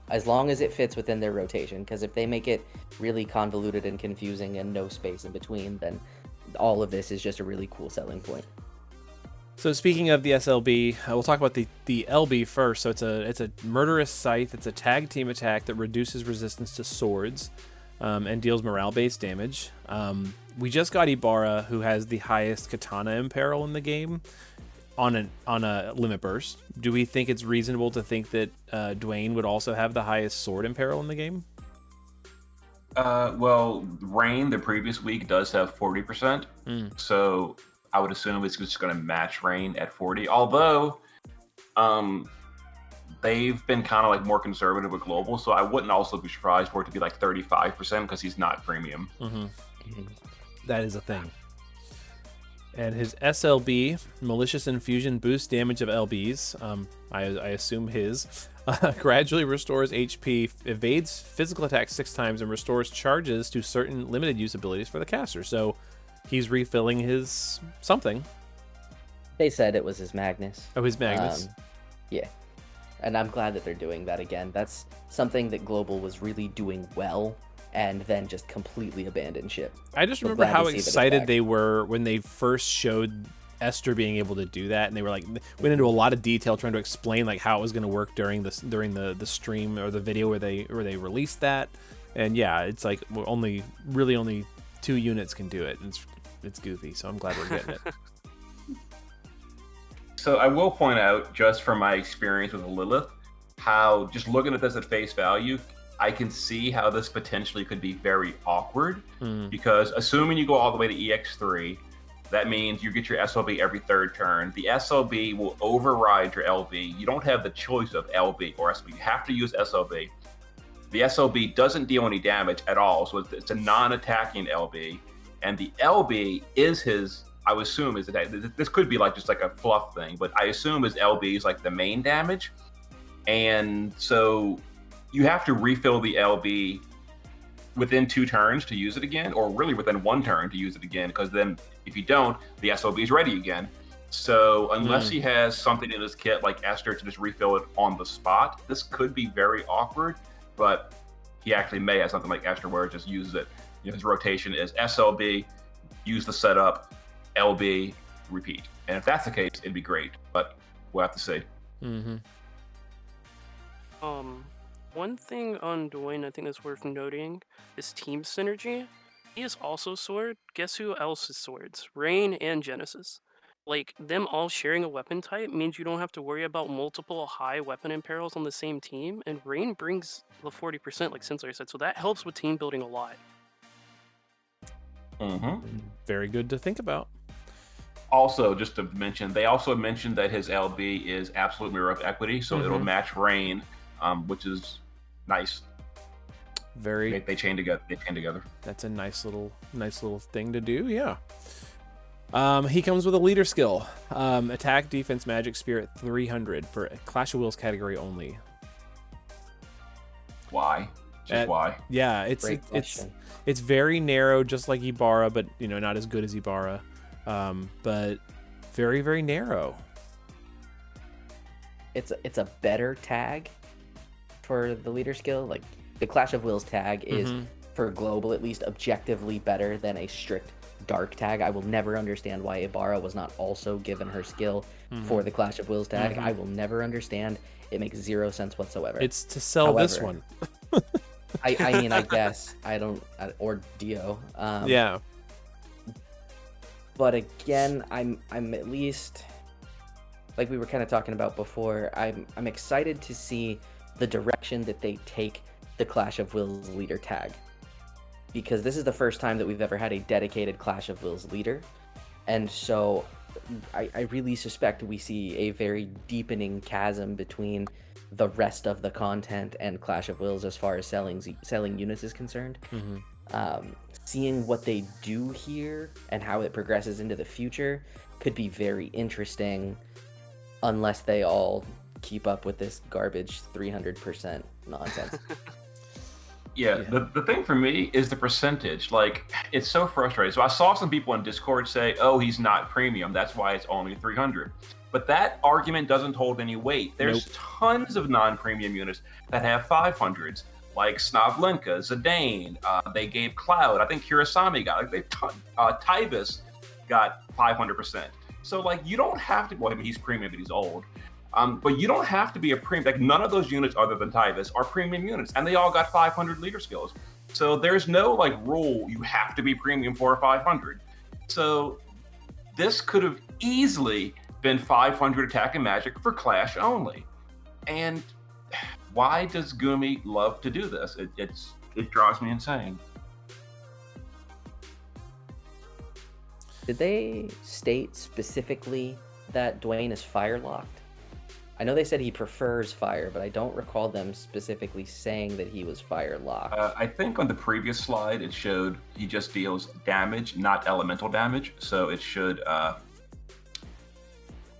As long as it fits within their rotation, because if they make it really convoluted and confusing and no space in between, then all of this is just a really cool selling point. So speaking of the SLB, we'll talk about the LB first. So it's a murderous scythe. It's a tag team attack that reduces resistance to swords and deals morale-based damage. We just got Ibarra, who has the highest katana imperil in the game, on a limit burst. Do we think it's reasonable to think that Dwayne would also have the highest sword imperil in the game? Well, Rain the previous week does have 40%, so I would assume it's just going to match Rain at 40. Although, they've been kind of like more conservative with Global, so I wouldn't also be surprised for it to be like 35% because he's not premium. That is a thing. And his SLB, Malicious Infusion, boosts damage of LBs. I assume his. Gradually restores HP, evades physical attacks 6 times, and restores charges to certain limited use abilities for the caster. So he's refilling his something. They said it was his Magnus. Oh, his Magnus. Yeah. And I'm glad that they're doing that again. That's something that Global was really doing well, and then just completely abandoned ship. I just remember how excited they were when they first showed Esther being able to do that, and they were like went into a lot of detail trying to explain like how it was going to work during the stream or the video where they released that. And yeah, it's like only 2 units can do it, and it's goofy. So I'm glad we're getting it. So I will point out, just from my experience with Lilith, how just looking at this at face value, I can see how this potentially could be very awkward, because assuming you go all the way to EX3, that means you get your SLB every 3rd turn. The SLB will override your LB. You don't have the choice of LB or SLB. You have to use SLB. The SLB doesn't deal any damage at all, so it's a non-attacking LB, and the LB is his, I would assume, is attack. This could be like just like a fluff thing, but I assume his LB is like the main damage, and so you have to refill the LB within 2 turns to use it again, or really within 1 turn to use it again, because then if you don't, the SLB is ready again. So unless he has something in his kit like Esther to just refill it on the spot, this could be very awkward, but he actually may have something like Esther where it just uses it. You know, his rotation is SLB, use the setup, LB, repeat. And if that's the case, it'd be great, but we'll have to see. One thing on Dwayne I think that's worth noting is team synergy. he is also sword. Guess who else is swords? Rain and Genesis. Like, them all sharing a weapon type means you don't have to worry about multiple high weapon imperils on the same team, and Rain brings the 40%, like Sinzar said, so that helps with team building a lot. Very good to think about. Also, just to mention, they also mentioned that his LB is absolute mirror of equity, so it'll match Rain, which is nice. Very. They chain together. They chain together. That's a nice little thing to do. Yeah. He comes with a leader skill, attack, defense, magic, spirit, 300 for Clash of Wills category only. Why? Just why? Yeah, it's very narrow, just like Ibarra, but not as good as Ibarra, but very, very narrow. It's a better tag for the leader skill. Like the Clash of Wills tag is, for global at least, objectively better than a strict dark tag. I will never understand why Ibarra was not also given her skill for the Clash of Wills tag. I will never understand. It makes zero sense whatsoever. It's to sell this one. I mean, I guess or Dio. Yeah. But again, I'm at least, like we were kind of talking about before, I'm excited to see the direction that they take the Clash of Wills leader tag, because this is the first time that we've ever had a dedicated Clash of Wills leader, and so I really suspect we see a very deepening chasm between the rest of the content and Clash of Wills as far as selling units is concerned. Seeing what they do here and how it progresses into the future could be very interesting, unless they all keep up with this garbage 300% nonsense. Yeah, the thing for me is the percentage. Like, it's so frustrating. So I saw some people on Discord say, oh, he's not premium, that's why it's only 300. But that argument doesn't hold any weight. There's tons of non-premium units that have 500s, like Snavlenka, Zidane. They gave Cloud. I think Kurosami got it. Tybus got 500%. So, like, you don't have to. Well, I mean, he's premium, but he's old. But you don't have to be a premium. Like, none of those units, other than Tybus, are premium units, and they all got 500 leader skills. So there's no rule you have to be premium for a 500. So this could have easily been 500 attack and magic for Clash only. And why does Gumi love to do this? It drives me insane. Did they state specifically that Dwayne is fire locked? I know they said he prefers fire, but I don't recall them specifically saying that he was fire locked. I think on the previous slide it showed he just deals damage, not elemental damage. So it should,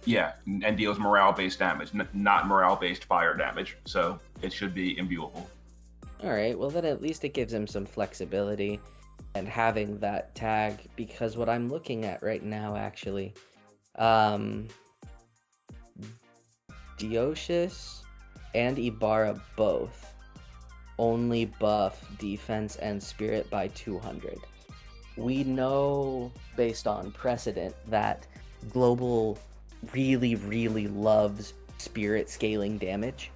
and deals morale-based damage, not morale-based fire damage. So it should be imbuable. All right, well then at least it gives him some flexibility and having that tag, because what I'm looking at right now actually, Deoshis and Ibarra both only buff defense and spirit by 200. We know based on precedent that global really, really loves spirit scaling damage.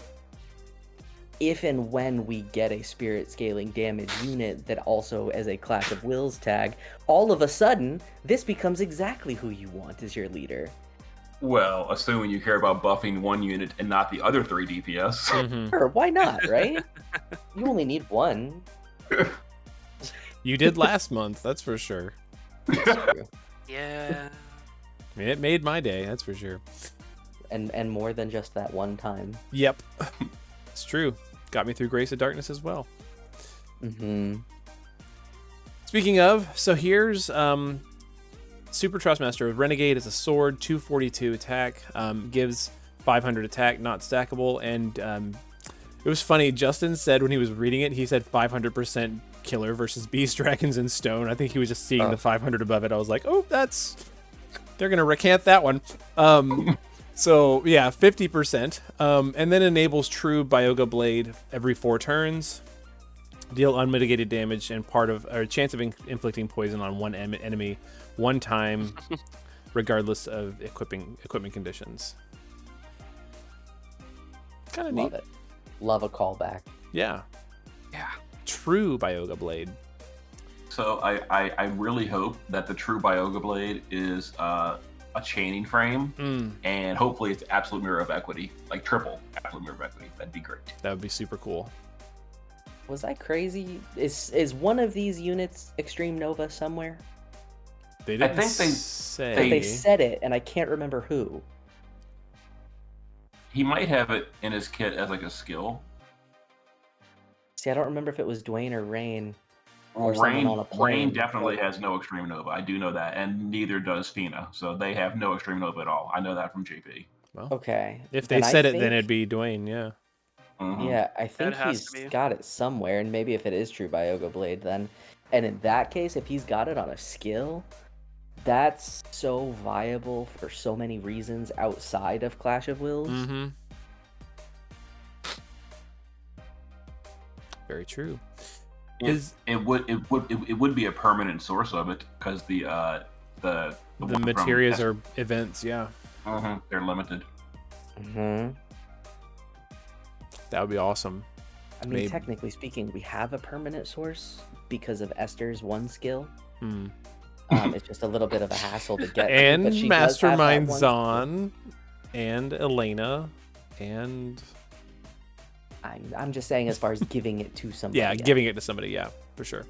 If and when we get a spirit scaling damage unit that also has a Clash of Wills tag, all of a sudden this becomes exactly who you want as your leader. Well, assuming you care about buffing one unit and not the other 3 DPS. Sure, why not, right? You only need one. You did last month, that's for sure. That's true. Yeah. I mean, it made my day, that's for sure. And more than just that one time. Yep. It's true. Got me through Grace of Darkness as well. Speaking of, so here's Super Trustmaster with Renegade is a sword, 242 attack, gives 500 attack, not stackable, and it was funny. Justin said when he was reading it, he said 500% killer versus Beast Dragons in Stone. I think he was just seeing the 500 above it. I was like, oh, they're gonna recant that one. So yeah, 50%, and then enables True Byoga Blade every 4 turns. Deal unmitigated damage and chance of inflicting poison on one enemy 1 time, regardless of equipment conditions. Kind of neat. Love it. Love a callback. Yeah. Yeah. True Byoga Blade. So I really hope that the true Byoga Blade is a chaining frame, and hopefully it's absolute mirror of equity, like triple absolute mirror of equity. That'd be great. That would be super cool. Was I crazy? Is one of these units Extreme Nova somewhere? They didn't think they say. They said it, and I can't remember who. He might have it in his kit as like a skill. See, I don't remember if it was Dwayne or Rain. Or someone on a plane. Rain definitely has no Extreme Nova. I do know that, and neither does Fina. So they have no Extreme Nova at all. I know that from JP. Well, okay. if they said it, then it'd be Dwayne, yeah. Yeah, I think he's got it somewhere, and maybe if it is true Byoga Blade, then, and in that case, if he's got it on a skill, that's so viable for so many reasons outside of Clash of Wills. Very true. It would be a permanent source of it because the materials are events, yeah. They're limited. That would be awesome. I mean, technically speaking, we have a permanent source because of Esther's one skill. It's just a little bit of a hassle to get. And but she Mastermind Zahn, and Elena, and I'm just saying, as far as giving it to somebody. Yeah, giving it to somebody. Yeah, for sure.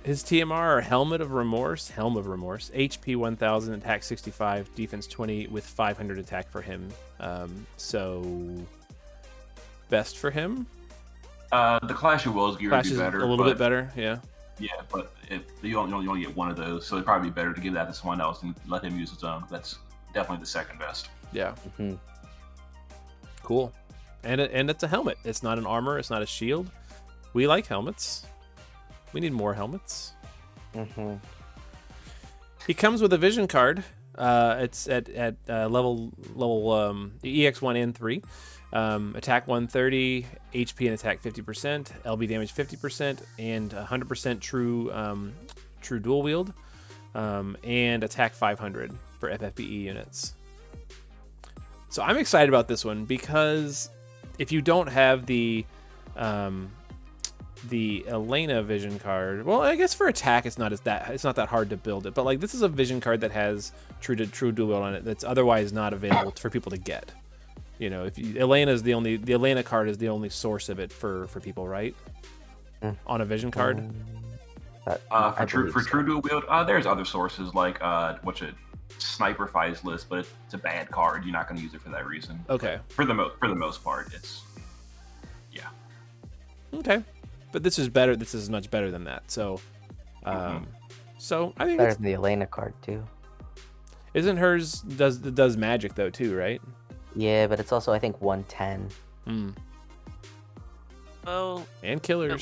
His TMR are Helm of Remorse, HP 1000, attack 65, defense 20 with 500 attack for him. So best for him. The Clash of Wills gear would be better. A little bit better, yeah. Yeah, but if you only get one of those, so it'd probably be better to give that to someone else and let him use his own. That's definitely the second best. Yeah. Cool. And it's a helmet. It's not an armor. It's not a shield. We like helmets. We need more helmets. He comes with a vision card. It's at level EX1N3. Attack 130, HP and attack 50%, LB damage 50%, and 100% true dual wield, and attack 500 for FFBE units. So I'm excited about this one because if you don't have the Elena vision card, well, I guess for attack it's not that hard to build it, but like this is a vision card that has true dual wield on it that's otherwise not available for people to get. You know, if the Elena card is the only source of it for people, right? On a vision card. For true dual wield, there's other sources like Sniper Fights list, but it's a bad card. You're not going to use it for that reason. Okay. For the most part, it's okay. But this is better. This is much better than that. So, so I think better than the Elena card too. Isn't hers does magic though too, right? Yeah, but it's also I think 110. Well, and killers.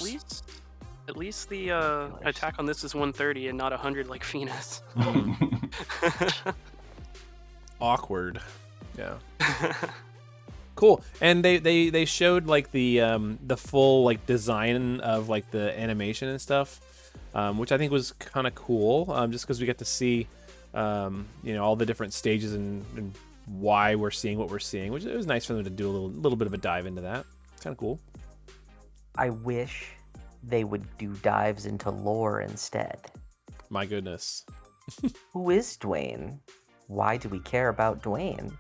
At least the attack on this is 130 and not 100 like Venus. Awkward. Yeah. Cool. And they showed like the full like design of like the animation and stuff, which I think was kind of cool. Just because we get to see all the different stages and why we're seeing what we're seeing, which it was nice for them to do a little bit of a dive into that. It's kind of cool. I wish they would do dives into lore instead. My goodness. Who is Dwayne? Why do we care about Dwayne?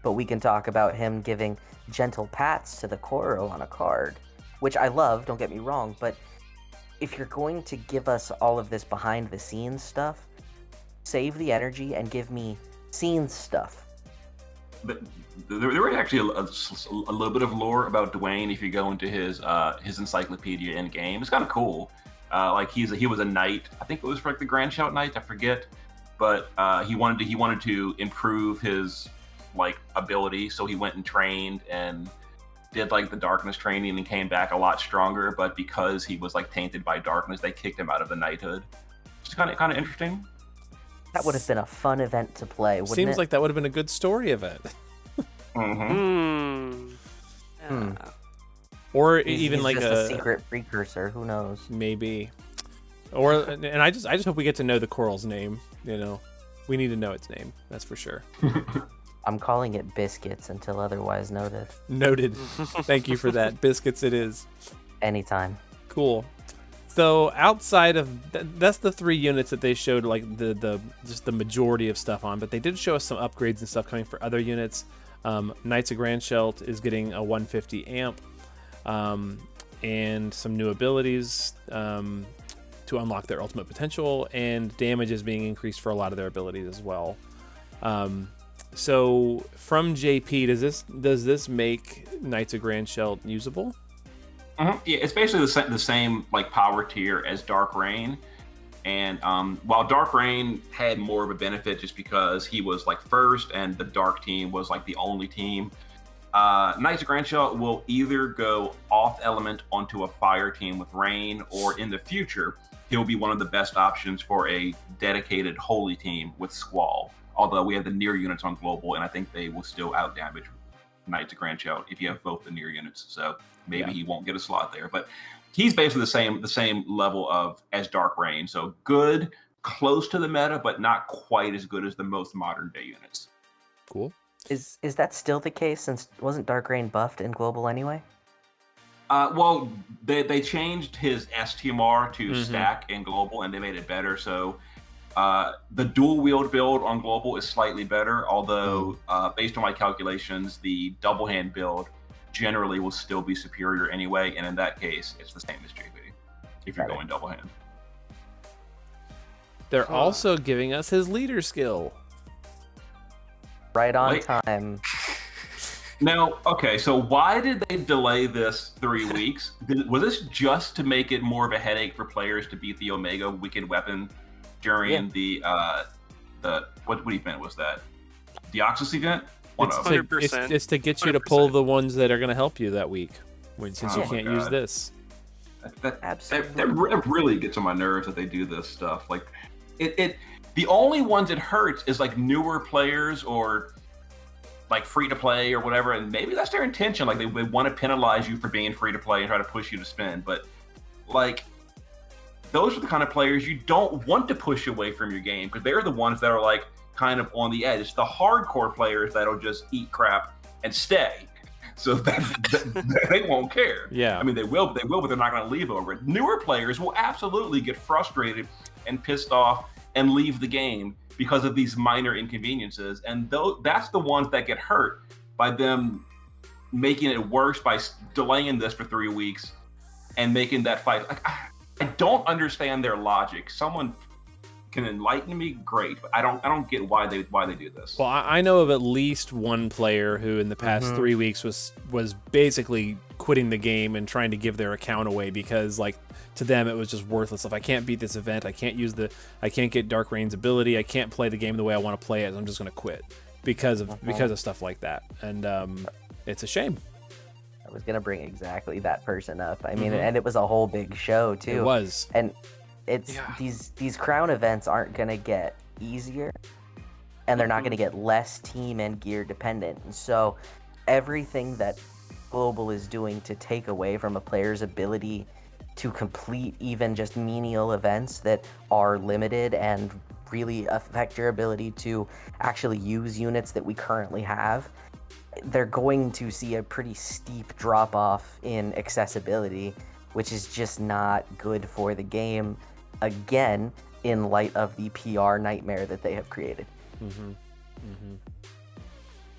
But we can talk about him giving gentle pats to the Koro on a card, which I love, don't get me wrong, but if you're going to give us all of this behind the scenes stuff, save the energy and give me scenes stuff. But there was actually a little bit of lore about Dwayne if you go into his encyclopedia in game. It's kind of cool. Like he was a knight. I think it was for like the Grand Shout Knight. I forget, but he wanted to improve his like ability, so he went and trained and did like the darkness training and came back a lot stronger. But because he was like tainted by darkness, they kicked him out of the knighthood. It's kind of interesting. That would have been a fun event to play, wouldn't it? Seems like that would have been a good story event. Or even like just a secret precursor. Who knows? Maybe. Or and I just hope we get to know the coral's name. You know, we need to know its name. That's for sure. I'm calling it Biscuits until otherwise noted. Noted. Thank you for that. Biscuits it is. Anytime. Cool. So outside of that's the 3 units that they showed like the just the majority of stuff on, but they did show us some upgrades and stuff coming for other units. Knights of Grandshelt is getting a 150 amp and some new abilities to unlock their ultimate potential, and damage is being increased for a lot of their abilities as well. So from JP, does this make Knights of Grandshelt usable? Yeah, it's basically the same like power tier as Dark Reign, and while Dark Reign had more of a benefit just because he was like first and the Dark team was like the only team, Knights of Grandshelt will either go off element onto a fire team with Reign, or in the future he'll be one of the best options for a dedicated holy team with Squall. Although we have the near units on global, and I think they will still out damage Knights of Grandshelt if you have both the near units. So maybe he won't get a slot there, but he's basically the same level of as Dark Reign. So good, close to the meta, but not quite as good as the most modern day units. Cool. Is that still the case, since wasn't Dark Reign buffed in global anyway? Well, they changed his STMR to stack in global, and they made it better. So the dual wield build on global is slightly better, although based on my calculations, the double hand build generally will still be superior anyway. And in that case, it's the same as JP if you're going double hand. They're also giving us his leader skill. Right on time. Now, okay, so why did they delay this 3 weeks? Was this just to make it more of a headache for players to beat the Omega Wicked Weapon during the what event was that? Deoxys event? It's 100%. It's to get you to pull the ones that are going to help you that week, since you can't use this. That really gets on my nerves that they do this stuff. Like, the only ones it hurts is like newer players or like free to play or whatever, and maybe that's their intention. Like they want to penalize you for being free to play and try to push you to spend. But like, those are the kind of players you don't want to push away from your game, because they're the ones that are like kind of on the edge. It's the hardcore players that'll just eat crap and stay. So that they won't care. Yeah. I mean, they will, but they're not going to leave over it. Newer players will absolutely get frustrated and pissed off and leave the game because of these minor inconveniences. And that's the ones that get hurt by them making it worse by delaying this for 3 weeks and making that fight. Like, I don't understand their logic. Someone can enlighten me, great, but I don't get why they do this. Well, I know of at least one player who in the past 3 weeks was basically quitting the game and trying to give their account away because, like, to them it was just worthless. If I can't beat this event, I can't get Dark Reign's ability, I can't play the game the way I want to play it, I'm just going to quit because of stuff like that. And it's a shame. I was going to bring exactly that person up. I mean, and it was a whole big show too. It was. And it's these crown events aren't going to get easier, and they're not going to get less team and gear dependent. And so everything that Global is doing to take away from a player's ability to complete even just menial events that are limited and really affect your ability to actually use units that we currently have, they're going to see a pretty steep drop off in accessibility, which is just not good for the game, again, in light of the PR nightmare that they have created.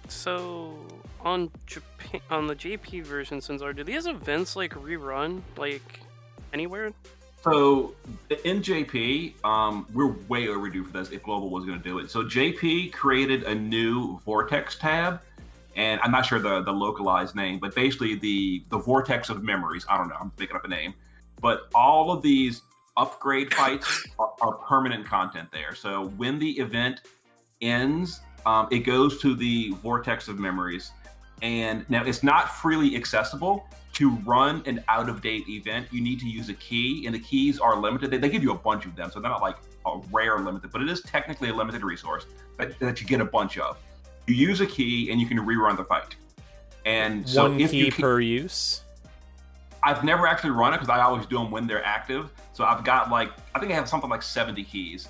So on the JP version, Sinzar, do these events like rerun like anywhere? So in JP, we're way overdue for this if Global was going to do it. So JP created a new Vortex tab, and I'm not sure the localized name, but basically the Vortex of Memories. I don't know, I'm making up a name. But all of these upgrade fights are permanent content there. So when the event ends, it goes to the Vortex of Memories. And now it's not freely accessible. To run an out-of-date event, you need to use a key, and the keys are limited. They give you a bunch of them, so they're not like a rare limited, but it is technically a limited resource that you get a bunch of. You use a key, and you can rerun the fight. And so one key per use? I've never actually run it because I always do them when they're active. So I've got I think I have something like 70 keys.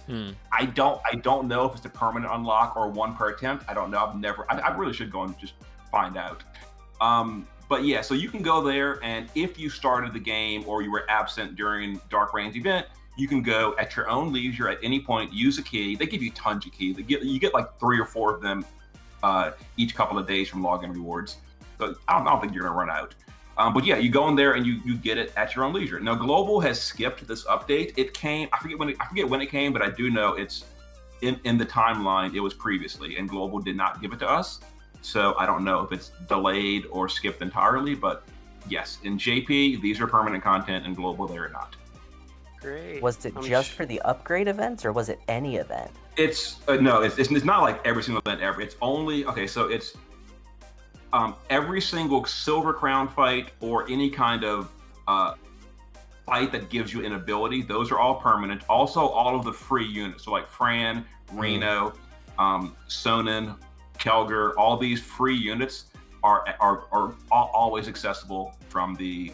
I don't know if it's a permanent unlock or one per attempt. I don't know. I really should go and just find out. But yeah, so you can go there, and if you started the game or you were absent during Dark Reign's event, you can go at your own leisure at any point, use a key. They give you tons of keys. You get like 3 or 4 of them each couple of days from login rewards. So I don't think you're gonna run out. But yeah, you go in there and you get it at your own leisure. Now Global has skipped this update. It came, I forget when it came, but I do know it's in the timeline it was previously, and Global did not give it to us. So I don't know if it's delayed or skipped entirely, but yes, in JP, these are permanent content, and Global, they are not. Great. Was it just for the upgrade events, or was it any event? It's no, it's not like every single event ever. It's only, okay, so it's every single Silver Crown fight or any kind of fight that gives you an ability, those are all permanent. Also, all of the free units, so like Fran, Reno, Sonnen, Kelger, all these free units are always accessible from the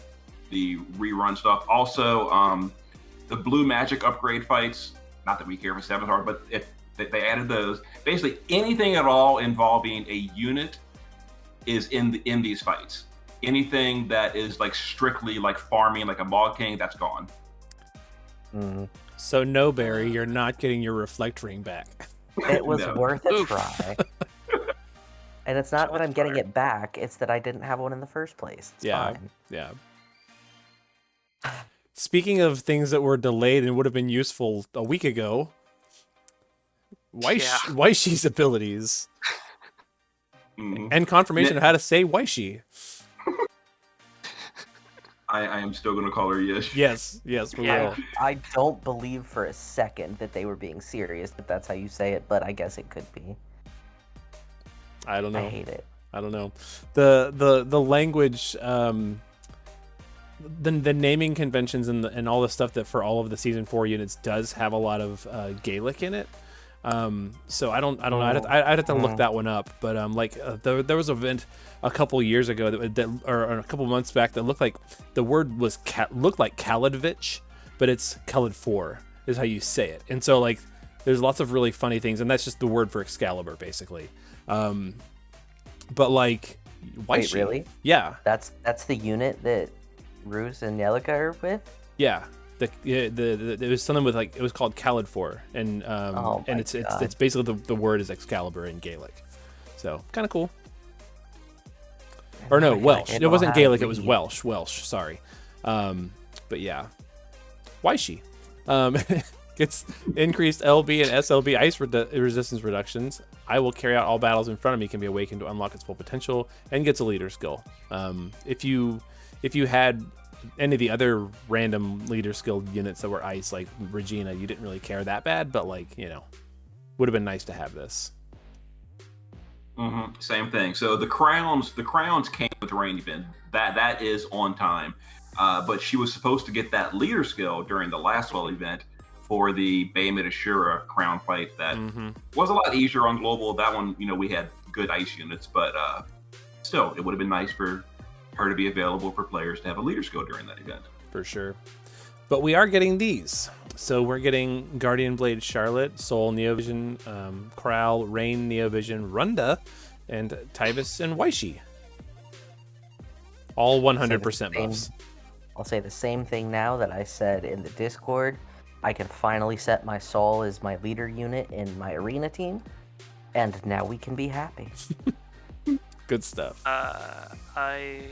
rerun stuff. Also, the blue magic upgrade fights, not that we care if 7s are, but if they added those. Basically, anything at all involving a unit is in these fights. Anything that is like strictly like farming, like a Bog King, that's gone. So no, Barry, you're not getting your Reflect Ring back. It was No. worth a Oof. try. And it's not that I'm getting it back, it's that I didn't have one in the first place. It's Yeah. fine. Yeah. Speaking of things that were delayed and would have been useful a week ago, Waishi's abilities and confirmation of how to say Waishi. I am still going to call her Yish. Yes, we will. I don't believe for a second that they were being serious, that that's how you say it, but I guess it could be. I don't know. I hate it. I don't know. The language, the naming conventions and all the stuff that for all of the season 4 units does have a lot of Gaelic in it. So I don't know. I'd have to look that one up. But there was an event a couple years ago or a couple months back that looked like the word was looked like Kaladvich, but it's Kalad4 is how you say it. And so like there's lots of really funny things, and that's just the word for Excalibur basically. But like, Wait, really? Yeah. That's the unit that Roos and Yelika are with? Yeah. It was something with like, it was called Kalad4, and it's basically the word is Excalibur in Gaelic. So kind of cool. Or no, Welsh. It wasn't Gaelic, it was Welsh. Sorry. But yeah. Waishi. Gets increased LB and SLB ice resistance reductions. I will carry out all battles in front of me can be awakened to unlock its full potential, and gets a leader skill. If you had any of the other random leader skill units that were ice, like Regina, you didn't really care that bad, but like, you know, would have been nice to have this. Same thing. So the crowns came with the rain event. That is on time. But she was supposed to get that leader skill during the last event for the Bay Ashura crown fight. That was a lot easier on Global. That one, you know, we had good ice units, but still, it would have been nice for her to be available for players to have a leader skill during that event. For sure. But we are getting these. So we're getting Guardian Blade Charlotte, Soul Neovision, Corral, Rain Neovision, Runda, and Tybus and Waishi. All 100% buffs. I'll say the same thing now that I said in the Discord. I can finally set my Soul as my leader unit in my arena team, and now we can be happy. Good stuff. I'm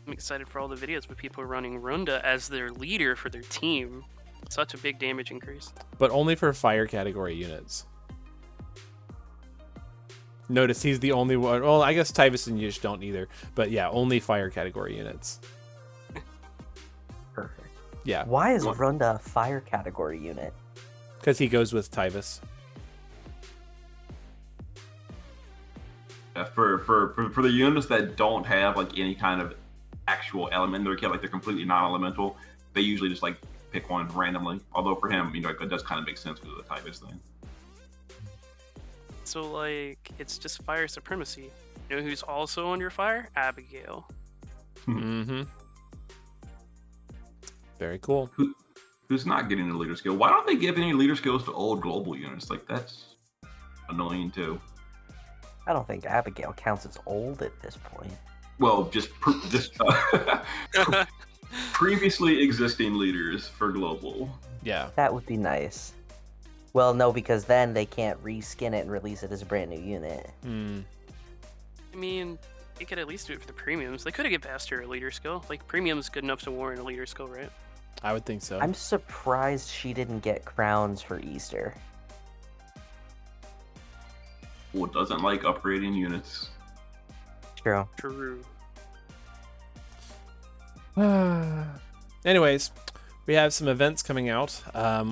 excited for all the videos with people running Runda as their leader for their team. Such a big damage increase. But only for fire category units. Notice he's the only one. Well, I guess Tybus and Yish don't either. But yeah, only fire category units. Perfect. Yeah. Why is Runda a fire category unit? Because he goes with Tybus. For the units that don't have like any kind of actual element in their kit, like they're completely non-elemental, they usually just like pick one randomly. Although for him, you know, it does kind of make sense because of the Tybus thing. So like, it's just fire supremacy. You know who's also on your fire? Abigail. Very cool. Who's not getting a leader skill? Why don't they give any leader skills to old Global units? Like, that's annoying too. I don't think Abigail counts as old at this point. Well, just previously existing leaders for global. Yeah. That would be nice. Well, no, because then they can't reskin it and release it as a brand new unit. Hmm. I mean, they could at least do it for the premiums. They could have get past her leader skill. Like, premium's good enough to warrant a leader skill, right? I would think so. I'm surprised she didn't get crowns for Easter. Well, it doesn't like upgrading units. True. True. Anyways, we have some events coming out.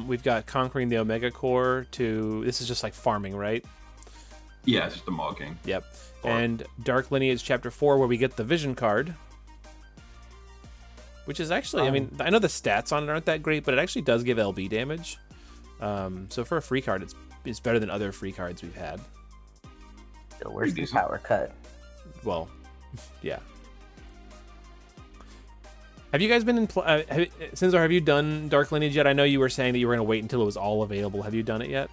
We've got Conquering the Omega Core this is just like farming, right? Yeah, it's just a Maw King. Yep. And Dark Lineage Chapter 4, where we get the Vision card. Which is actually, I mean, I know the stats on it aren't that great, but it actually does give LB damage. So for a free card, it's better than other free cards we've had. Still worse than Power Cut. Well, yeah. Have you guys been in... Sinzar, have you done Dark Lineage yet? I know you were saying that you were going to wait until it was all available. Have you done it yet?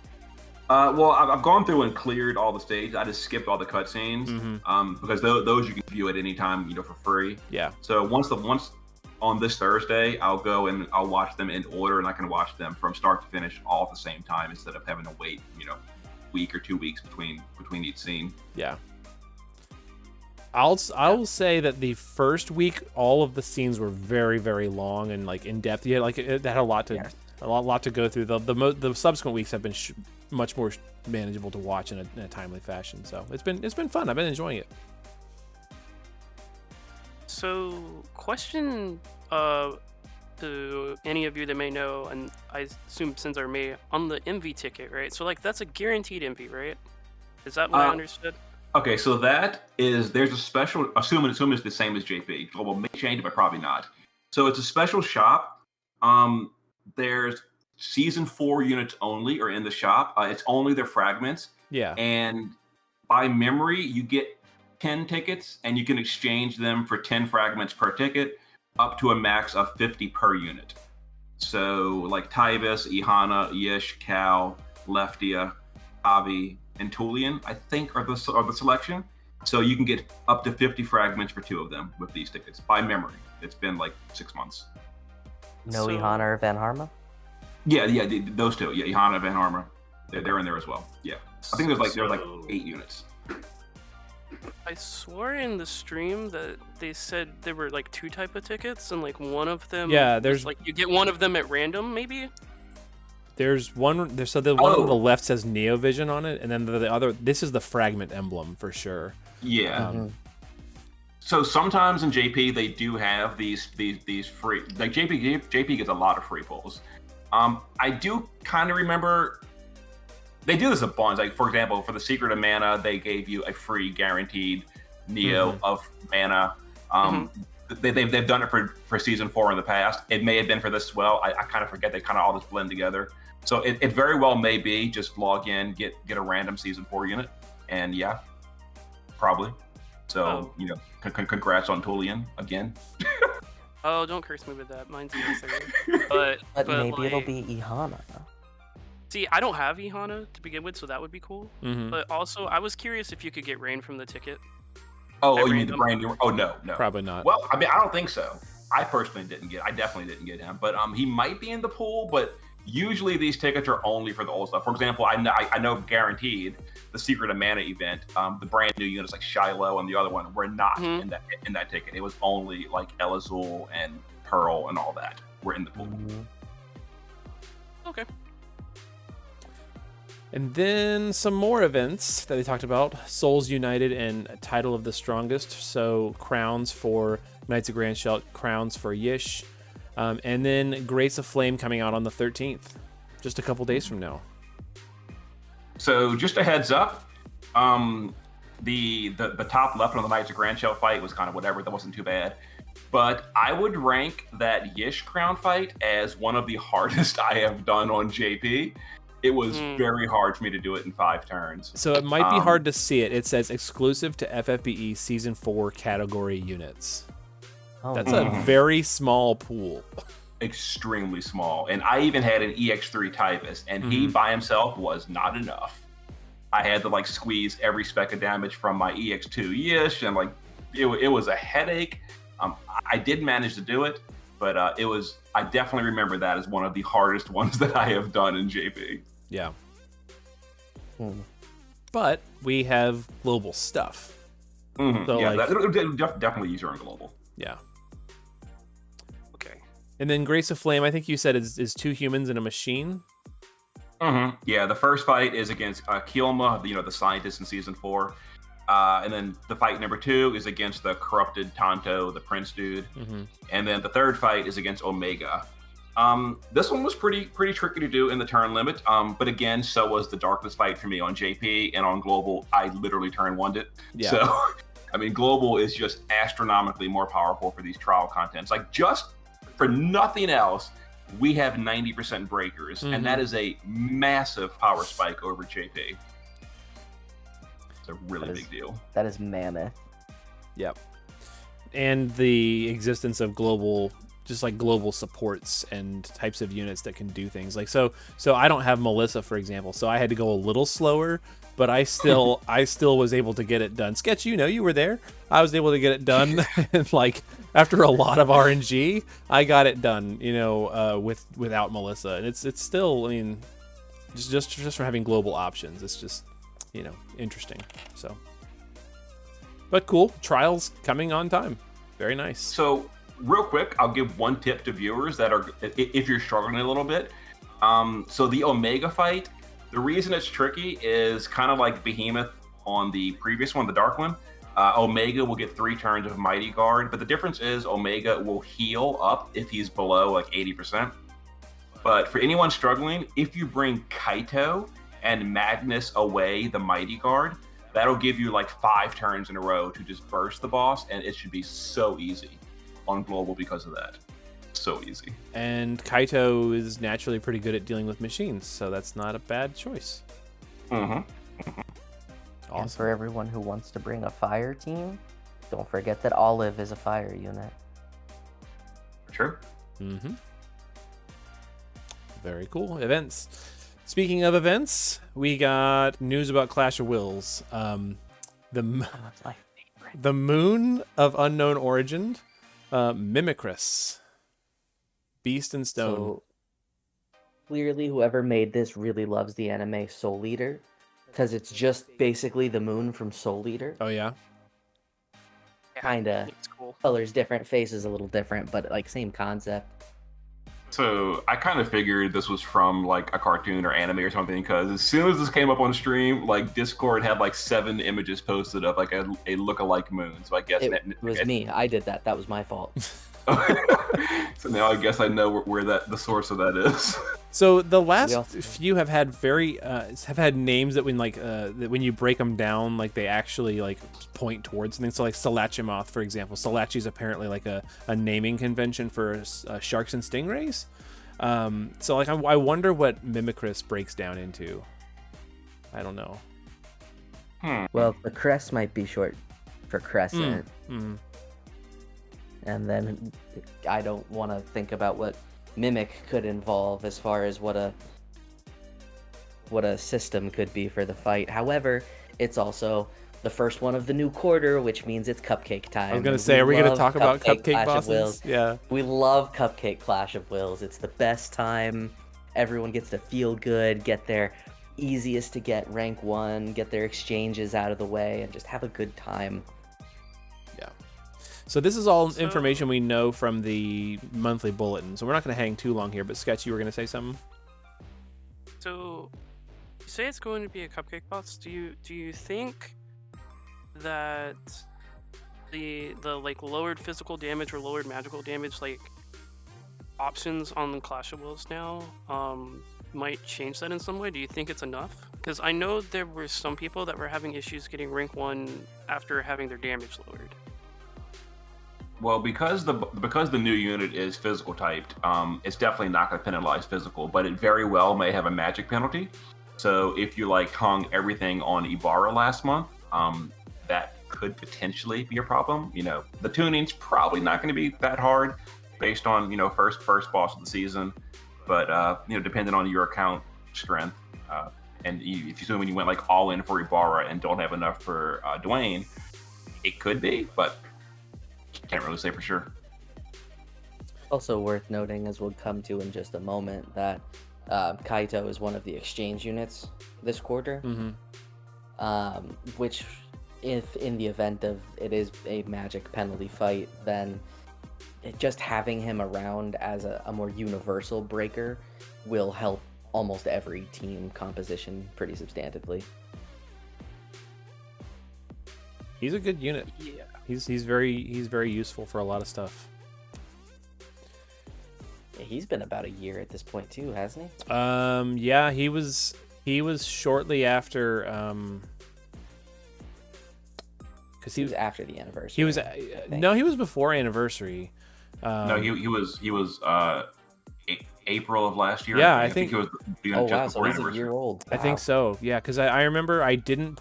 Well, I've gone through and cleared all the stages. I just skipped all the cutscenes because those you can view at any time, for free. Yeah. So once on this Thursday, I'll go and I'll watch them in order, and I can watch them from start to finish all at the same time instead of having to wait, week or 2 weeks between each scene. Yeah. I'll say that the first week, all of the scenes were very, very long and like in depth. Yeah, like it had a lot to go through. The subsequent weeks have been much more manageable to watch in a timely fashion. So it's been fun. I've been enjoying it. So, question to any of you that may know, and I assume Sinzar may, on the MV ticket, right? So, like, that's a guaranteed MV, right? Is that what I understood? Okay, so there's a special, assuming it's the same as JP. Global may change, but probably not. So it's a special shop. There's Season 4 units only are in the shop. It's only their fragments. Yeah. And by memory, you get 10 tickets, and you can exchange them for 10 fragments per ticket, up to a max of 50 per unit. So, like Tybus, Ihana, Yish, Cal, Leftia, Avi, and Tulian, I think, are the selection. So you can get up to 50 fragments for 2 of them with these tickets, by memory. It's been like 6 months. No Ihana or Van Harma? Yeah, those 2. Yeah, Ihana, Van Harma, they're in there as well. Yeah, I think there's like 8 units. I swore in the stream that they said there were like 2 type of tickets, and like one of them. Yeah, there's like you get one of them at random, maybe. There's one. So the one on the left says Neo Vision on it, and then the other. This is the fragment emblem for sure. Yeah. So sometimes in JP they do have these free. Like JP gets a lot of free pulls. I do kind of remember. They do this a bunch. Like, for example, for the Secret of Mana, they gave you a free guaranteed Neo of Mana. They've done it for Season 4 in the past. It may have been for this as well. I kind of forget. They kind of all just blend together. So it very well may be just log in, get a random Season 4 unit, and yeah, probably. So, congrats on Tulian again. Oh, don't curse me with that. Mine's easier. But maybe it'll be Ihana. See, I don't have Ihana to begin with, so that would be cool. Mm-hmm. But also, I was curious if you could get Rain from the ticket. Oh, you mean the brand new? Oh, no. Probably not. Well, I mean, I don't think so. I personally I definitely didn't get him. But he might be in the pool, but usually these tickets are only for the old stuff. For example, I know guaranteed the Secret of Mana event, the brand new units like Shiloh and the other one were not in that ticket. It was only like El Azul and Pearl and all that were in the pool. Okay. And then some more events that they talked about. Souls United and Title of the Strongest. So crowns for Knights of Grand Shelt, crowns for Yish. And then Grace of Flame coming out on the 13th. Just a couple days from now. So just a heads up. The top left on the Knights of Grand Shelt fight was kind of whatever. That wasn't too bad. But I would rank that Yish crown fight as one of the hardest I have done on JP. It was very hard for me to do it in 5 turns. So it might be hard to see it. It says exclusive to FFBE Season 4 category units. Oh, That's a very small pool. Extremely small. And I even had an EX3 Tybus, and he by himself was not enough. I had to like squeeze every speck of damage from my EX2 Yish and like it was a headache. I did manage to do it, but I definitely remember that as one of the hardest ones that I have done in JP. Yeah. But we have global stuff. Mm-hmm. So, yeah, like, definitely easier on global. Yeah. Okay. And then Grace of Flame, I think you said is 2 humans and a machine. Mm-hmm. Yeah, the first fight is against Kielma, the scientist in season 4. And then the fight number 2 is against the corrupted Tonto, the prince dude. Mm-hmm. And then the third fight is against Omega. This one was pretty tricky to do in the turn limit. But again, so was the darkness fight for me on JP, and on global, I literally turn one it. Yeah. So, I mean, global is just astronomically more powerful for these trial contents. Like, just for nothing else, we have 90% breakers, and that is a massive power spike over JP. It's a really big deal. That is mammoth. Yep. And the existence of global, just like global supports and types of units that can do things. Like, so I don't have Melissa, for example, so I had to go a little slower, but I still was able to get it done. Sketch, you were there. I was able to get it done, and like after a lot of RNG, I got it done. Without Melissa, and it's still, I mean, just from having global options, it's just interesting. So, but cool. Trials coming on time. Very nice. So real quick, I'll give one tip to viewers that are, if you're struggling a little bit. So the Omega fight, the reason it's tricky is kind of like Behemoth on the previous one, the Dark one. Omega will get 3 turns of Mighty Guard, but the difference is Omega will heal up if he's below like 80%. But for anyone struggling, if you bring Kaito and Magnus away the Mighty Guard, that'll give you like 5 turns in a row to just burst the boss, and it should be so easy on global because of that. So easy. And Kaito is naturally pretty good at dealing with machines, so that's not a bad choice. Mm-hmm. Awesome. And for everyone who wants to bring a fire team, don't forget that Olive is a fire unit. True. Mm-hmm. Very cool. Events. Speaking of events, we got news about Clash of Wills. That's my favorite. The Moon of Unknown Origin, Mimicrys, Beast and Stone. So, clearly, whoever made this really loves the anime Soul Eater, because it's just basically the moon from Soul Eater. Oh yeah. Kinda. It's cool. Colors different, faces a little different, but like same concept. So I kind of figured this was from like a cartoon or anime or something, because as soon as this came up on the stream, like Discord had like 7 images posted of like a look-alike moon. So I guess It was me. I did that. That was my fault. So now I guess I know where the source of that is. So the last few have had names that when you break them down, like they actually like point towards something. So like Salachimoth, for example, Salachi is apparently like a naming convention for sharks and stingrays. So like I wonder what Mimicrys breaks down into. I don't know. Well, the crest might be short for crescent. Mm-hmm. And then I don't want to think about what Mimic could involve as far as what a system could be for the fight. However, it's also the first one of the new quarter, which means it's cupcake time. I was gonna say, are we gonna talk about cupcake bosses? Yeah. We love Cupcake Clash of Wills. It's the best time. Everyone gets to feel good, get their easiest to get rank 1, get their exchanges out of the way, and just have a good time. Yeah. So this is all information we know from the monthly bulletin. So we're not going to hang too long here, but Sketch, you were going to say something? So, you say it's going to be a cupcake boss. Do you think that the like lowered physical damage or lowered magical damage like options on the Clash of Wills now might change that in some way? Do you think it's enough? Because I know there were some people that were having issues getting rank 1 after having their damage lowered. Well, because the new unit is physical typed, it's definitely not going to penalize physical, but it very well may have a magic penalty. So if you like hung everything on Ibarra last month, that could potentially be a problem. The tuning's probably not going to be that hard based on first boss of the season, but depending on your account strength, and if you went like all in for Ibarra and don't have enough for Dwayne, it could be, but can't really say for sure. Also worth noting, as we'll come to in just a moment, that Kaito is one of the exchange units this quarter, which, if in the event of it is a magic penalty fight, then just having him around as a more universal breaker will help almost every team composition pretty substantively. He's a good unit. Yeah. He's very useful for a lot of stuff. Yeah, he's been about a year at this point too, hasn't he? Yeah, he was shortly after because He was after the anniversary. he was no, he was before anniversary. No, he was April of last year. Yeah, I I think think- it was Oh just wow, so before he's a anniversary. year old. I think Wow. so. Yeah, because I remember I didn't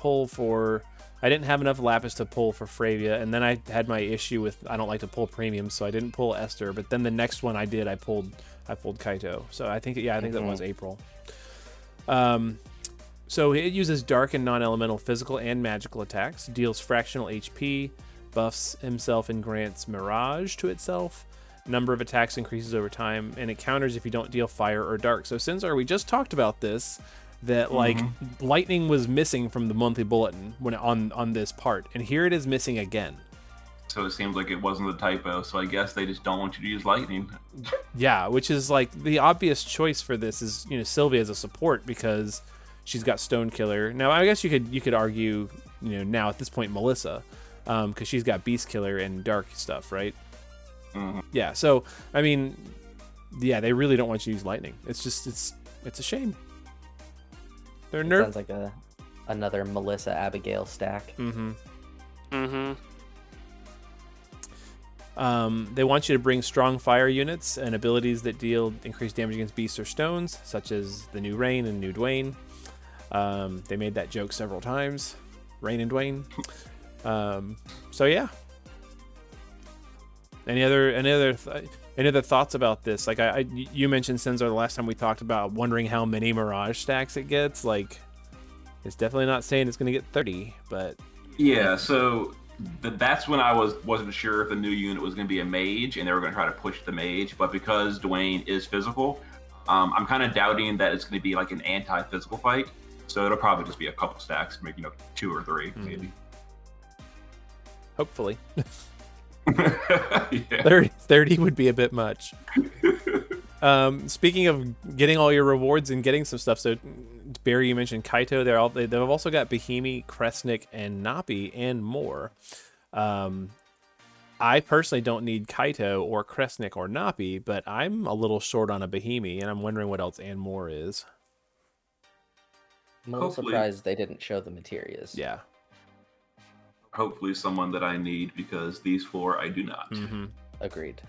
have enough Lapis to pull for Fravia, and then I had my issue with I don't like to pull premiums, so I didn't pull Esther. But then the next one I did, I pulled Kaito. So I think that was April. So it uses dark and non-elemental physical and magical attacks, deals fractional HP, buffs himself and grants Mirage to itself. Number of attacks increases over time, and it counters if you don't deal fire or dark. So Sinzar, we just talked about this, that like lightning was missing from the monthly bulletin when on this part, and here it is missing again. So it seems like it wasn't a typo. So I guess they just don't want you to use lightning. Yeah, which is like the obvious choice for this is Sylvia as a support because she's got Stone Killer. Now I guess you could argue now at this point Melissa, because she's got Beast Killer and Dark stuff, right? Yeah, so I mean, yeah, they really don't want you to use lightning. It's a shame. They're Sounds like another Melissa Abigail stack. They want you to bring strong fire units and abilities that deal increased damage against beasts or stones, such as the new Rain and new Dwayne. They made that joke several times, Rain and Dwayne. So yeah. Any other thoughts about this? Like you mentioned Sinzar the last time we talked about wondering how many Mirage stacks it gets. Like, it's definitely not saying it's going to get 30, but Yeah, so that's when I wasn't sure if the new unit was going to be a mage and they were going to try to push the mage. But because Dwayne is physical, I'm kind of doubting that it's going to be like an anti-physical fight. So it'll probably just be a couple stacks, maybe 2 or 3, maybe. hopefully. Yeah. 30 would be a bit much. Speaking of getting all your rewards and getting some stuff, so Barry, you mentioned Kaito. They've also got Bahimi, Kresnik, and Napi, and more. I personally don't need Kaito or Kresnik or Napi, but I'm a little short on a Bahimi, and I'm wondering what else and more is. I'm a little Hopefully. surprised they didn't show the materials. Yeah. Hopefully someone that I need, because these 4 I do not. Agreed.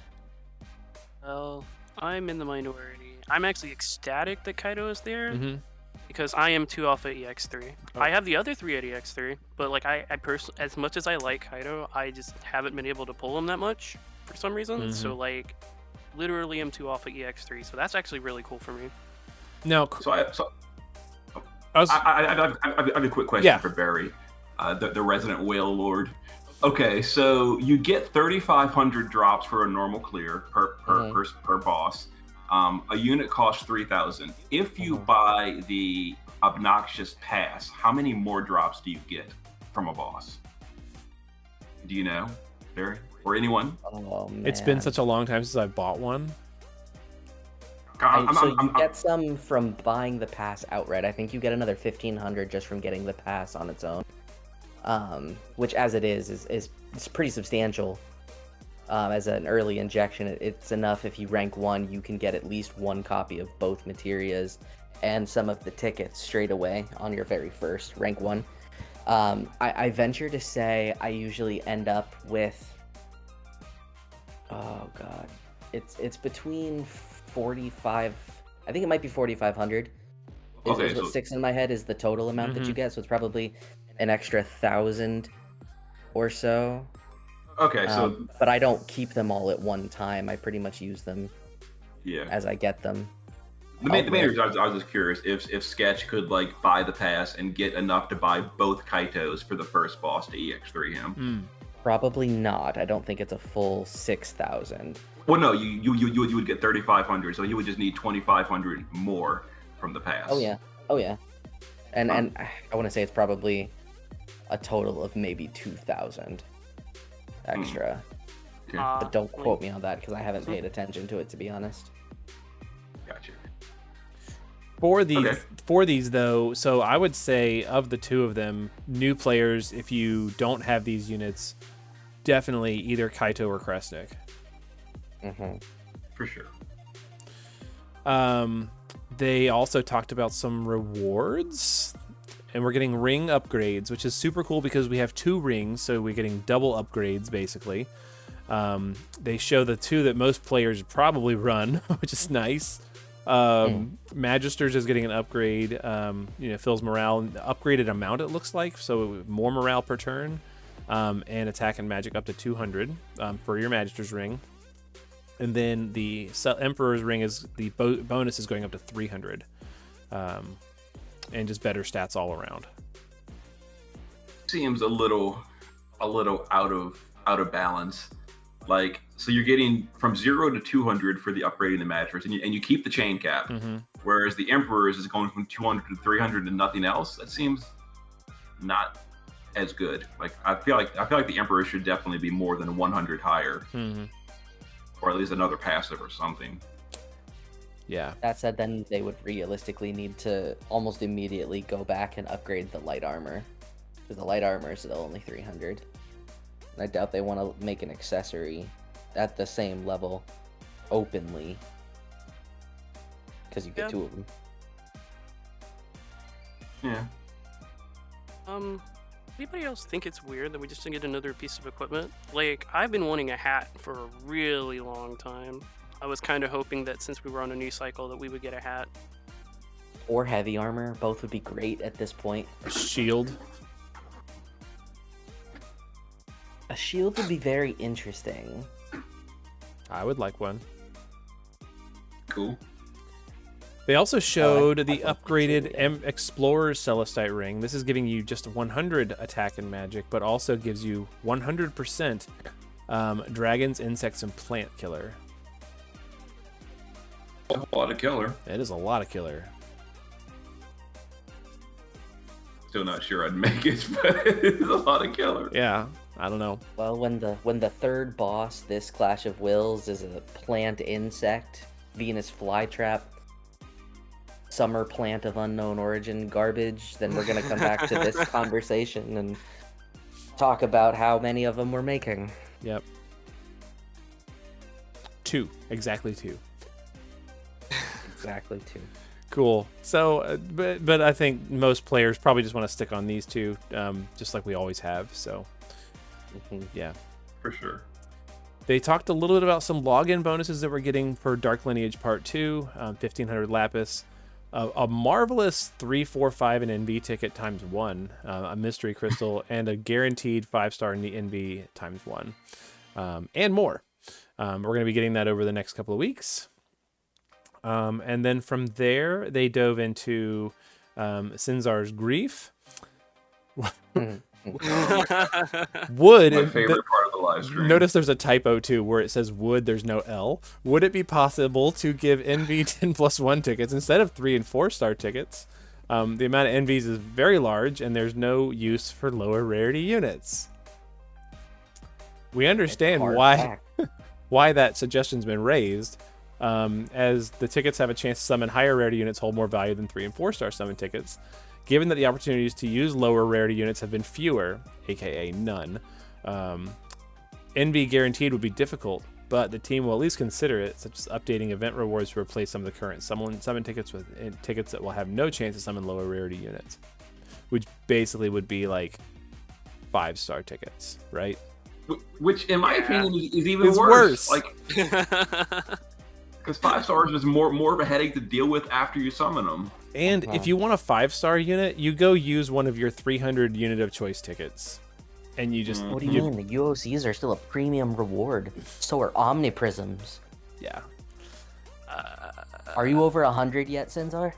Well, I'm in the minority. I'm actually ecstatic that Kaito is there because I am 2 alpha EX3. I have the other 3 at EX3, but like I personally, as much as I like Kaito, I just haven't been able to pull him that much for some reason. So like, literally, I'm 2 alpha EX3. So that's actually really cool for me. Now, I have a quick question for Barry, the resident whale lord. Okay, so you get 3,500 drops for a normal clear per boss. A unit costs 3,000. If you buy the obnoxious pass, how many more drops do you get from a boss? Do you know, Barry, or anyone? Oh man. it's been such a long time since I bought one. You get some from buying the pass outright. I think you get another 1,500 just from getting the pass on its own. Which, as it is it's pretty substantial. As an early injection, it's enough. If you rank 1, you can get at least 1 copy of both materias and some of the tickets straight away on your very first rank 1. I venture to say I usually end up with, oh god, it's between 45. I think it might be 4,500. Okay, Is what sticks in my head is the total amount that you get. So it's probably an extra 1,000 or so. Okay, so but I don't keep them all at one time. I pretty much use them as I get them. The main reason I was just curious if Sketch could buy the pass and get enough to buy both Kaitos for the first boss to EX3 him. Probably not. I don't think it's a full 6,000. Well, no, you would get 3,500, so you would just need 2,500 more from the pass. Oh yeah. Oh yeah. And I want to say it's probably a total of maybe 2,000 extra. Okay. But don't quote me on that because I haven't paid attention to it, to be honest. Gotcha. For these though, so I would say of the two of them, new players, if you don't have these units, definitely either Kaito or Kresnik. For sure. They also talked about some rewards, and we're getting ring upgrades, which is super cool because we have 2 rings, so we're getting double upgrades basically. They show the 2 that most players probably run, which is nice. Magisters is getting an upgrade, fills morale, upgraded amount it looks like, so more morale per turn, and attack and magic up to 200 for your Magister's ring. And then the Emperor's ring is the bonus is going up to 300, and just better stats all around. Seems a little out of balance. Like, so you're getting from 0 to 200 for the upgrading the Magisters, and you keep the chain cap, whereas the Emperor's is going from 200 to 300 and nothing else. That seems not as good. Like, I feel like the Emperor should definitely be more than 100 higher. Or at least another passive or something. Yeah. That said, then they would realistically need to almost immediately go back and upgrade the light armor. Because the light armor is still only 300. And I doubt they want to make an accessory at the same level openly. Because you get 2 of them. Yeah. Anybody else think it's weird that we just didn't get another piece of equipment? Like, I've been wanting a hat for a really long time. I was kind of hoping that since we were on a new cycle that we would get a hat. Or heavy armor. Both would be great at this point. A shield. A shield would be very interesting. I would like one. Cool. They also showed the upgraded Explorer's Celestite ring. This is giving you just 100 attack and magic, but also gives you 100% dragons, insects, and plant killer. A lot of killer. It is a lot of killer. Still not sure I'd make it, but it's a lot of killer. Yeah, I don't know. Well, when the third boss this Clash of Wills is a plant insect, Venus flytrap, summer plant of unknown origin garbage, then we're going to come back to this conversation and talk about how many of them we're making. Yep. 2. Exactly 2. Exactly 2. Cool. So, but I think most players probably just want to stick on these 2, just like we always have. So, yeah. For sure. They talked a little bit about some login bonuses that we're getting for Dark Lineage Part 2, 1,500 Lapis. A marvelous 345 and NV ticket times 1, a mystery crystal, and a guaranteed 5-star NV times 1, and more. We're going to be getting that over the next couple of weeks. And then from there, they dove into Sinzar's Grief. Would my favorite part of the live stream. Notice there's a typo too where it says would, there's no L. Would it be possible to give NV 10+1 tickets instead of 3 and 4-star tickets? The amount of NVs is very large and there's no use for lower rarity units. We understand why that suggestion's been raised, as the tickets have a chance to summon higher rarity units hold more value than 3 and 4-star summon tickets. Given that the opportunities to use lower rarity units have been fewer, aka none, NV guaranteed would be difficult, but the team will at least consider it, such as updating event rewards to replace some of the current summon tickets with tickets that will have no chance to summon lower rarity units, which basically would be like 5-star tickets, right? Which, in my opinion, is even it's worse. worse. Like, because 5 stars is more of a headache to deal with after you summon them. And if you want a 5-star unit, you go use one of your 300 unit of choice tickets. And you just... What do you mean? The UOCs are still a premium reward. So are Omniprisms. Yeah. Are you over 100 yet, Sinzar?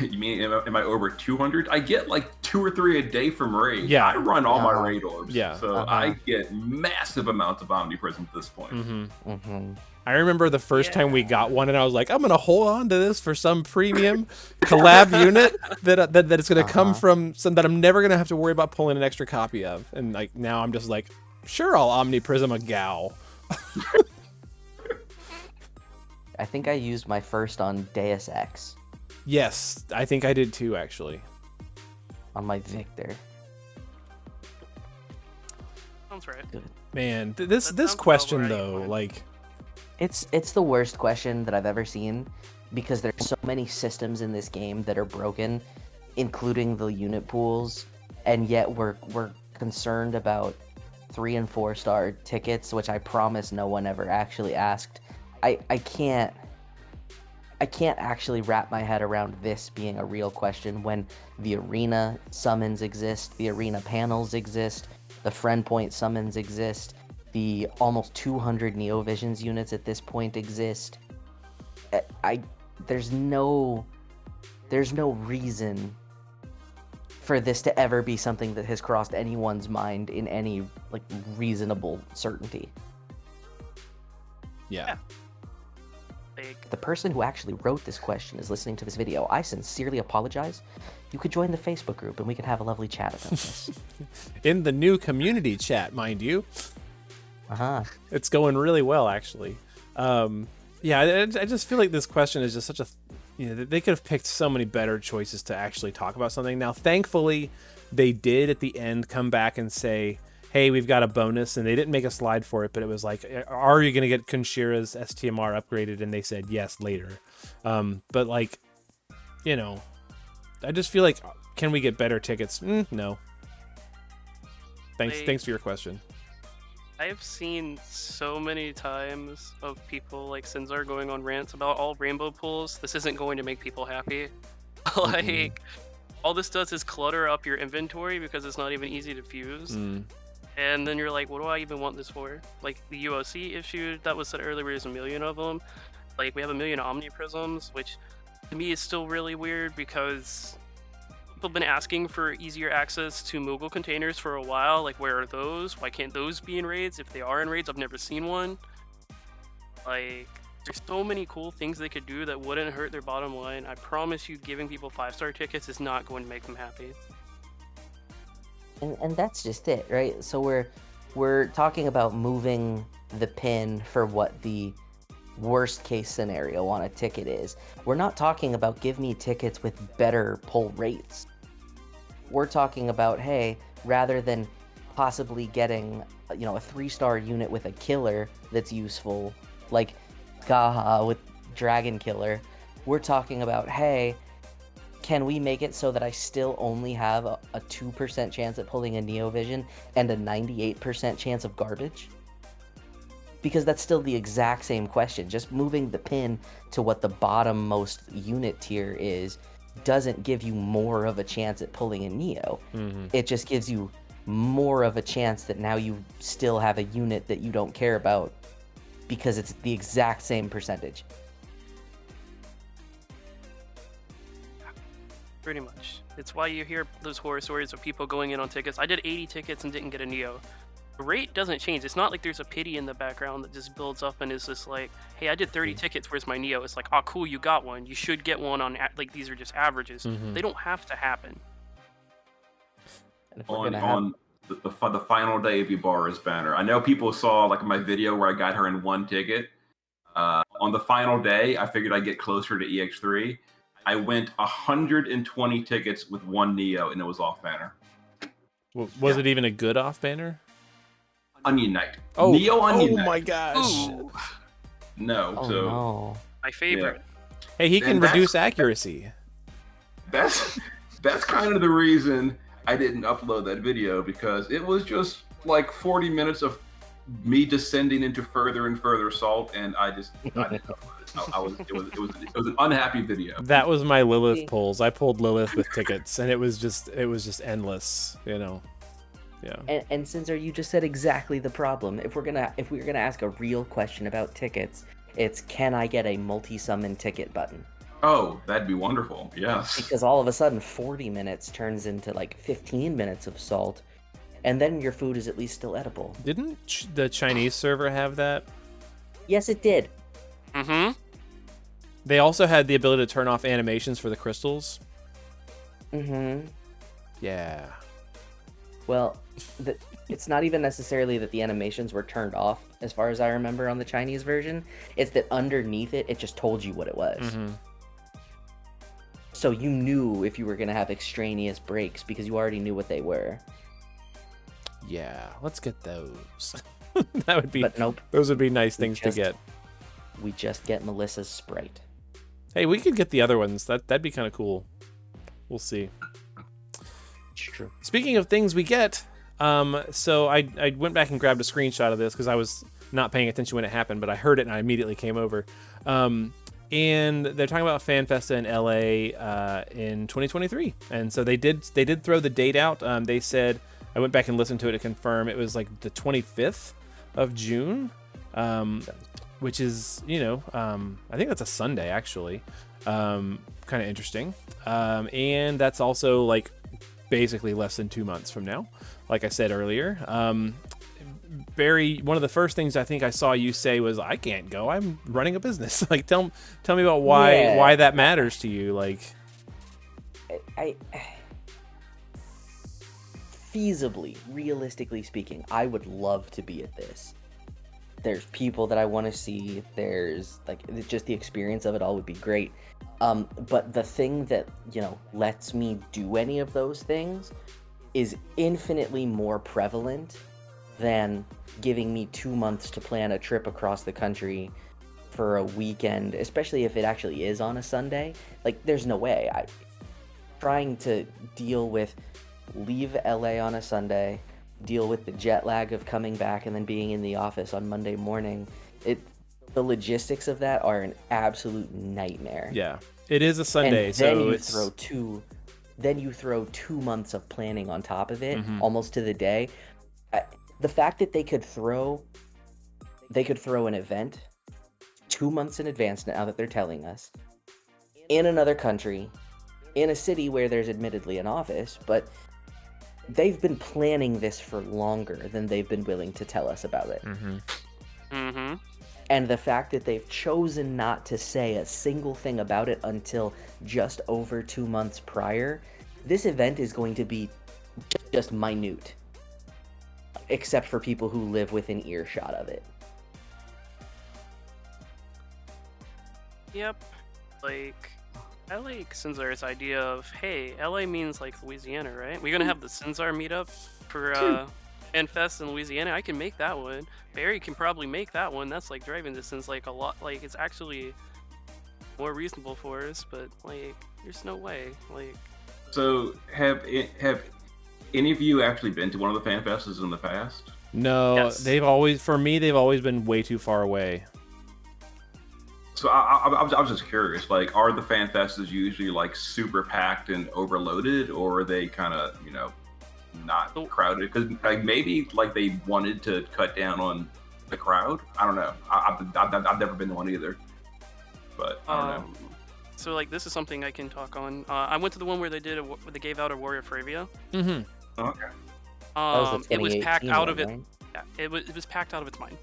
You mean am I over 200? I get like 2 or 3 a day from raids. Yeah. I run all my raid orbs. Yeah. So I get massive amounts of Omni Prism at this point. I remember the first time we got one, and I was like, I'm gonna hold on to this for some premium collab unit that it's gonna come from some that I'm never gonna have to worry about pulling an extra copy of. And like now I'm just like, sure, I'll Omni Prism a gal. I think I used my first on Deus Ex. Yes, I think I did too, actually. On my Victor. Sounds right. Good. Man, this sounds question about right. though, like, It's the worst question that I've ever seen, because there's so many systems in this game that are broken, including the unit pools, and yet we're concerned about 3 and 4 star tickets, which I promise no one ever actually asked. I can't actually wrap my head around this being a real question when the arena summons exist, the arena panels exist, the friend point summons exist, the almost 200 Neovisions units at this point exist. There's no reason for this to ever be something that has crossed anyone's mind in any like reasonable certainty. yeah. Like, The person who actually wrote this question is listening to this video. I sincerely apologize. You could join the Facebook group and we could have a lovely chat about this. In the new community chat, mind you. It's going really well, actually. Yeah, I just feel like this question is just such a, they could have picked so many better choices to actually talk about something. Now, thankfully, they did at the end come back and say, hey, we've got a bonus, and they didn't make a slide for it, but it was like, are you going to get Kunshira's STMR upgraded? And they said yes later. But like, I just feel like, can we get better tickets? No. Thanks for your question. I've seen so many times of people like Sinzar going on rants about all rainbow pools. This isn't going to make people happy. Like, all this does is clutter up your inventory because it's not even easy to fuse. And then you're like, what do I even want this for? Like, the UOC issue that was said earlier, there's a million of them. Like, we have a million Omni Prisms, which to me is still really weird because people have been asking for easier access to Moogle containers for a while. Like, where are those? Why can't those be in raids? If they are in raids, I've never seen one. Like, there's so many cool things they could do that wouldn't hurt their bottom line. I promise you, giving people 5-star tickets is not going to make them happy. And that's just it, right? So we're talking about moving the pin for what the worst case scenario on a ticket is. We're not talking about give me tickets with better pull rates. We're talking about, hey, rather than possibly getting, a 3-star unit with a killer that's useful, like Gaha with Dragon Killer, we're talking about, hey, can we make it so that I still only have a 2% chance at pulling a Neovision and a 98% chance of garbage? Because that's still the exact same question. Just moving the pin to what the bottom-most unit tier is doesn't give you more of a chance at pulling a Neo. It just gives you more of a chance that now you still have a unit that you don't care about because it's the exact same percentage. Pretty much. It's why you hear those horror stories of people going in on tickets. I did 80 tickets and didn't get a Neo. The rate doesn't change. It's not like there's a pity in the background that just builds up and is just like, hey, I did 30 tickets, where's my Neo? It's like, oh, cool, you got one. You should get one on, like, these are just averages. They don't have to happen. And if On the final day of Ybarra's banner, I know people saw like my video where I got her in 1 ticket. On the final day, I figured I'd get closer to EX3. I went 120 tickets with 1 Neo, and it was off banner. Was it even a good off banner? Onion Knight. Oh, Neo Onion Knight. Oh my gosh. Ooh, No, Oh so no. my favorite. Hey, he can And that's- reduce accuracy. that's kind of the reason I didn't upload that video, because it was just like 40 minutes of me descending into further and further salt, and I didn't upload it. It was an unhappy video. That was my Lilith pulls. I pulled Lilith with tickets, and it was just endless, Yeah. And Sinzar, you just said exactly the problem. If we're gonna ask a real question about tickets, it's can I get a multi-summon ticket button? Oh, that'd be wonderful. Yes. Because all of a sudden 40 minutes turns into like 15 minutes of salt, and then your food is at least still edible. Didn't the Chinese server have that? Yes, it did. Mm-hmm. They also had the ability to turn off animations for the crystals. Mm-hmm. Yeah. Well, it's not even necessarily that the animations were turned off, as far as I remember on the Chinese version. It's that underneath it, it just told you what it was. Mm-hmm. So you knew if you were going to have extraneous breaks because you already knew what they were. Yeah, let's get those. That would be. But nope. Those would be nice things to get. We just get Melissa's Sprite. Hey, we could get the other ones. That'd be kind of cool. We'll see. It's true. Speaking of things we get, so I went back and grabbed a screenshot of this because I was not paying attention when it happened, but I heard it and I immediately came over. And they're talking about FAN FESTA in LA in 2023, and so they did throw the date out. They said, I went back and listened to it to confirm, it was like the 25th of June, which is, I think that's a Sunday actually. Kind of interesting. And that's also like basically less than 2 months from now, like I said earlier. Barry, one of the first things I think I saw you say was, I can't go, I'm running a business. Like, tell me about why that matters to you. Like, I feasibly, realistically speaking, I would love to be at this. There's people that I want to see. There's like just the experience of it all would be great. But the thing that, lets me do any of those things is infinitely more prevalent than giving me 2 months to plan a trip across the country for a weekend, especially if it actually is on a Sunday. Like, there's no way. Trying to deal with leave LA on a Sunday, deal with the jet lag of coming back and then being in the office on Monday morning. The logistics of that are an absolute nightmare. Yeah, it is a Sunday, and then so you throw 2 months of planning on top of it, Mhm. almost to the day. The fact that they could throw an event 2 months in advance now that they're telling us, in another country, in a city where there's admittedly an office, but they've been planning this for longer than they've been willing to tell us about it. Mhm. Mm-hmm. And the fact that they've chosen not to say a single thing about it until just over 2 months prior, this event is going to be just minute. Except for people who live within earshot of it. Yep. Like, I like Sinzar's idea of, hey, LA means like Louisiana, right? We're gonna have the Sinzar meetup for FAN Fest in Louisiana. I can make that one. Barry can probably make that one. That's like driving distance, like a lot. Like, it's actually more reasonable for us, but like, there's no way. Like, So have any of you actually been to one of the FAN Festas in the past? No, Yes. they've always been way too far away. So I was just curious, like, are the FAN Festas usually like super packed and overloaded, or are they kind of, not crowded? Because like, maybe like they wanted to cut down on the crowd. I don't know. I've never been to one either, but I don't know. So like, this is something I can talk on. I went to the one where they gave out a Warrior Fravia. Mm-hmm. Okay. It was packed 2018 out of it. one, right? Yeah, it was packed out of its mind.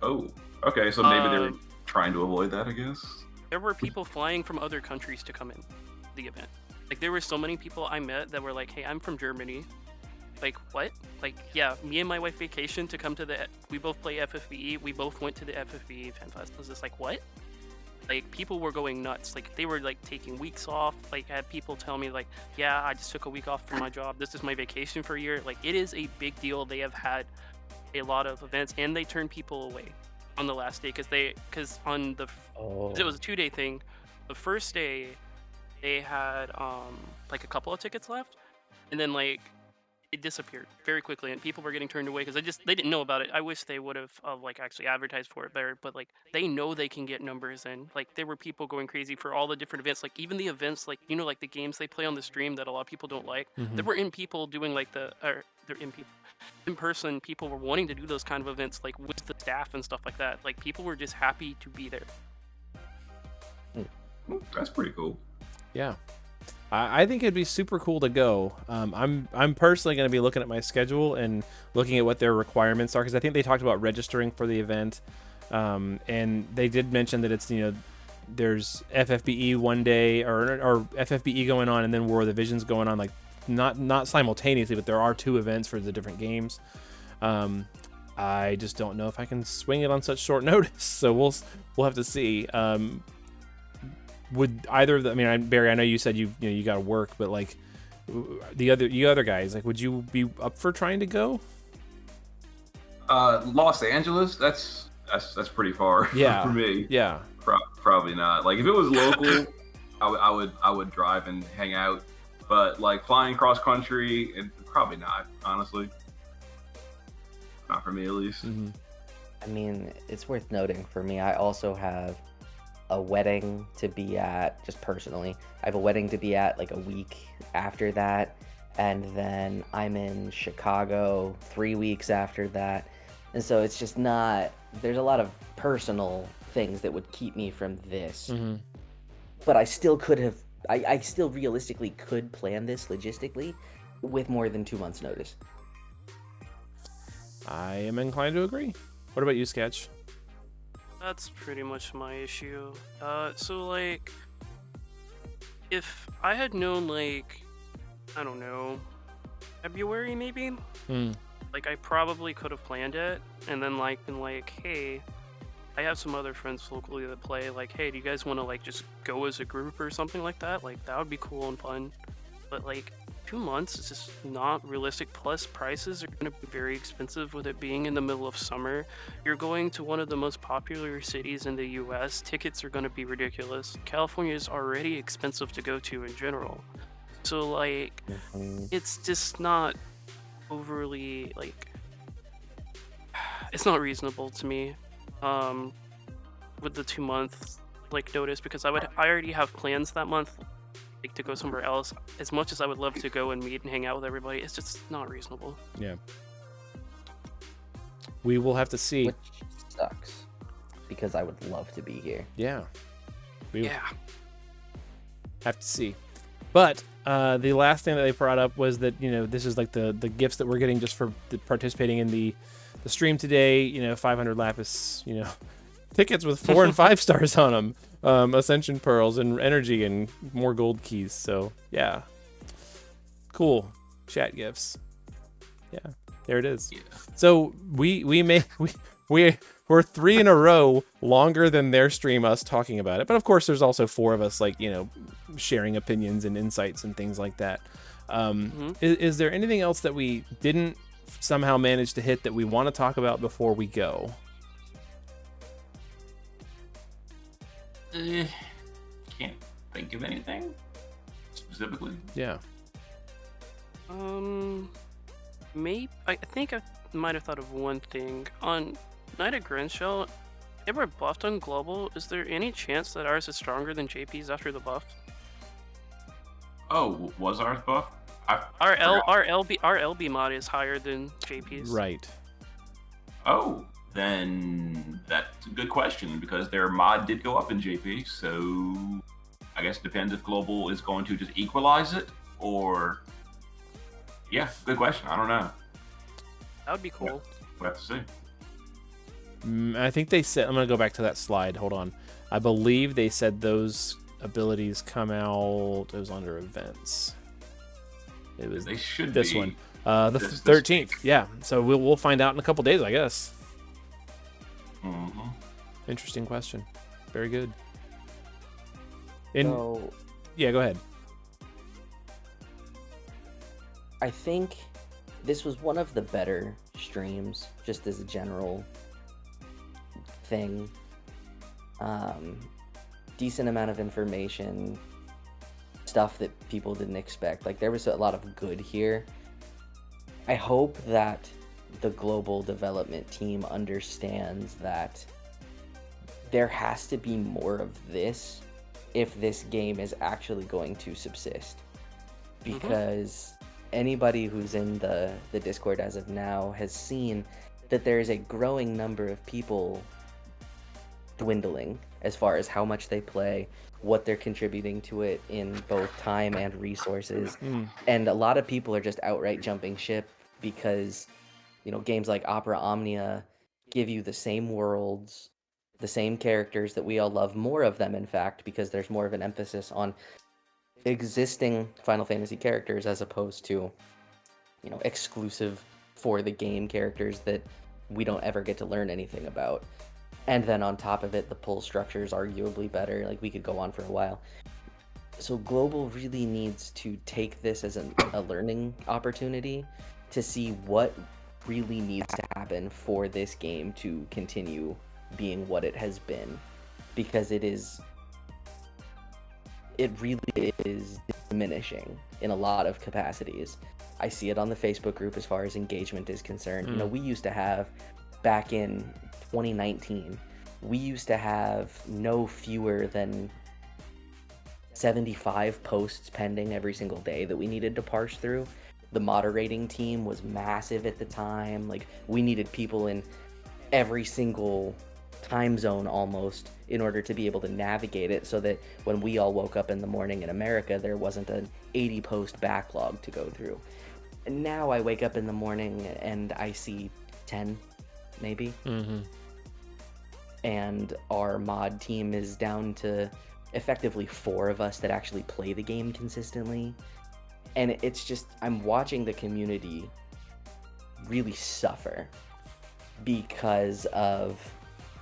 Oh, okay. So maybe they were trying to avoid that, I guess. There were people flying from other countries to come in the event. Like, there were so many people I met that were like, hey, I'm from Germany. Like, what? Like, yeah, me and my wife vacation to come to we both play FFBE. We both went to the FFBE FAN Fest. I was just like, what? Like, people were going nuts. Like, they were like taking weeks off. Like, I had people tell me like, yeah, I just took a week off from my job. This is my vacation for a year. Like, it is a big deal. They have had a lot of events, and they turn people away on the last day because on the it was a 2-day thing. The first day they had like a couple of tickets left, and then like it disappeared very quickly, and people were getting turned away because they didn't know about it. I wish they would have like actually advertised for it better, but like they know they can get numbers in. Like, there were people going crazy for all the different events, like even the events like like the games they play on the stream that a lot of people don't like. There were people doing like in person. People were wanting to do those kind of events like with the staff and stuff like that. Like, people were just happy to be there. That's pretty cool. Yeah. I think it'd be super cool to go. I'm personally going to be looking at my schedule and looking at what their requirements are, because I think they talked about registering for the event, and they did mention that it's, there's FFBE one day or FFBE going on, and then War of the Visions going on, like not simultaneously, but there are 2 events for the different games. I just don't know if I can swing it on such short notice, so we'll have to see. Would either of the, I mean, Barry, I know you said you got to work, but like you other guys, like, would you be up for trying to go? Los Angeles, that's pretty far. Yeah. For me. Yeah. Probably not. Like, if it was local, I would drive and hang out. But like flying cross country, probably not. Honestly, not for me at least. Mm-hmm. I mean, it's worth noting for me, I also have a wedding to be at, just personally. I have a wedding to be at like a week after that, and then I'm in Chicago 3 weeks after that. And so it's just not, there's a lot of personal things that would keep me from this. Mm-hmm. But I still could have, I still realistically could plan this logistically with more than 2 months notice. I am inclined to agree. What about you, Sketch? That's pretty much my issue. So like, if I had known, like, I don't know, February maybe, like I probably could have planned it, and then like been like, hey, I have some other friends locally that play, like, hey, do you guys want to like just go as a group or something like that? Like, that would be cool and fun. But like 2 months is just not realistic. Plus, prices are going to be very expensive with it being in the middle of summer. You're going to one of the most popular cities in the US. Tickets are going to be ridiculous. California is already expensive to go to in general. So like, it's just not overly, like, it's not reasonable to me with the 2 month like notice, because I already have plans that month, like, to go somewhere else. As much as I would love to go and meet and hang out with everybody, it's just not reasonable. Yeah. We will have to see. Which sucks, because I would love to be here. Yeah. We Yeah. have to see. But the last thing that they brought up was that, this is like the gifts that we're getting just for participating in the stream today. 500 lapis, tickets with 4 and 5 stars on them. Ascension pearls and energy and more gold keys. So yeah, cool. Chat gifts. Yeah, there it is. Yeah. So we're 3 in a row longer than their stream, us talking about it. But of course, there's also 4 of us, like, sharing opinions and insights and things like that. Is there anything else that we didn't somehow manage to hit that we want to talk about before we go? Can't think of anything specifically. Yeah. Maybe I think I might have thought of one thing. On Night of Grinshell, they were buffed on global. Is there any chance that ours is stronger than JP's after the buff? Oh, was ours buff? Our LB mod is higher than JP's. Right. Oh, then that's a good question, because their mod did go up in JP, so I guess it depends if global is going to just equalize it, or... Yeah, good question. I don't know. That would be cool. We'll have to see. I think they said, I'm going to go back to that slide. Hold on. I believe they said those abilities come out, it was under events. It was They should this be one. The 13th. Yeah. So we'll find out in a couple days, I guess. Mm-hmm. Interesting question. Very good. So, yeah, go ahead. I think this was one of the better streams, just as a general thing. Decent amount of information, stuff that people didn't expect. Like, there was a lot of good here. I hope that the global development team understands that there has to be more of this if this game is actually going to subsist. Because anybody who's in the Discord as of now has seen that there is a growing number of people dwindling as far as how much they play, what they're contributing to it in both time and resources. And a lot of people are just outright jumping ship because, you know, games like Opera Omnia give you the same worlds, the same characters that we all love, more of them, in fact, because there's more of an emphasis on existing Final Fantasy characters as opposed to, you know, exclusive for the game characters that we don't ever get to learn anything about. And then on top of it, the pull structure is arguably better. Like, we could go on for a while. So Global really needs to take this as a learning opportunity to see what really needs to happen for this game to continue being what it has been, because it really is diminishing in a lot of capacities. I see it on the Facebook group as far as engagement is concerned. You know, we used to have, back in 2019, we used to have no fewer than 75 posts pending every single day that we needed to parse through. The moderating team was massive at the time. Like, we needed people in every single time zone almost in order to be able to navigate it, so that when we all woke up in the morning in America, there wasn't an 80 post backlog to go through. And now I wake up in the morning and I see 10 maybe. And our mod team is down to effectively 4 of us that actually play the game consistently. And it's just, I'm watching the community really suffer because of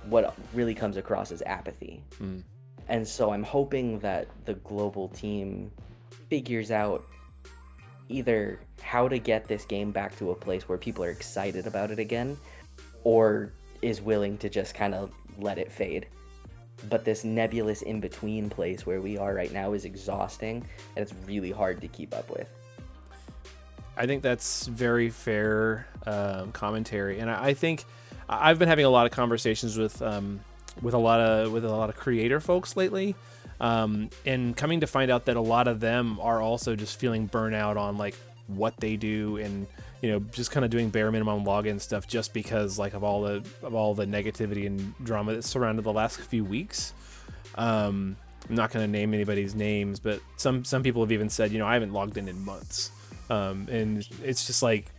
what really comes across as apathy. And so I'm hoping that the Global team figures out either how to get this game back to a place where people are excited about it again, or is willing to just kind of let it fade. But this nebulous in-between place where we are right now is exhausting, and it's really hard to keep up with. I think that's very fair commentary, and I think I've been having a lot of conversations with a lot of creator folks lately, and coming to find out that a lot of them are also just feeling burnout on like what they do, and you know, just kind of doing bare minimum login stuff just because like of all the negativity and drama that surrounded the last few weeks. I'm not going to name anybody's names, but some people have even said, you know, I haven't logged in months, and it's just like,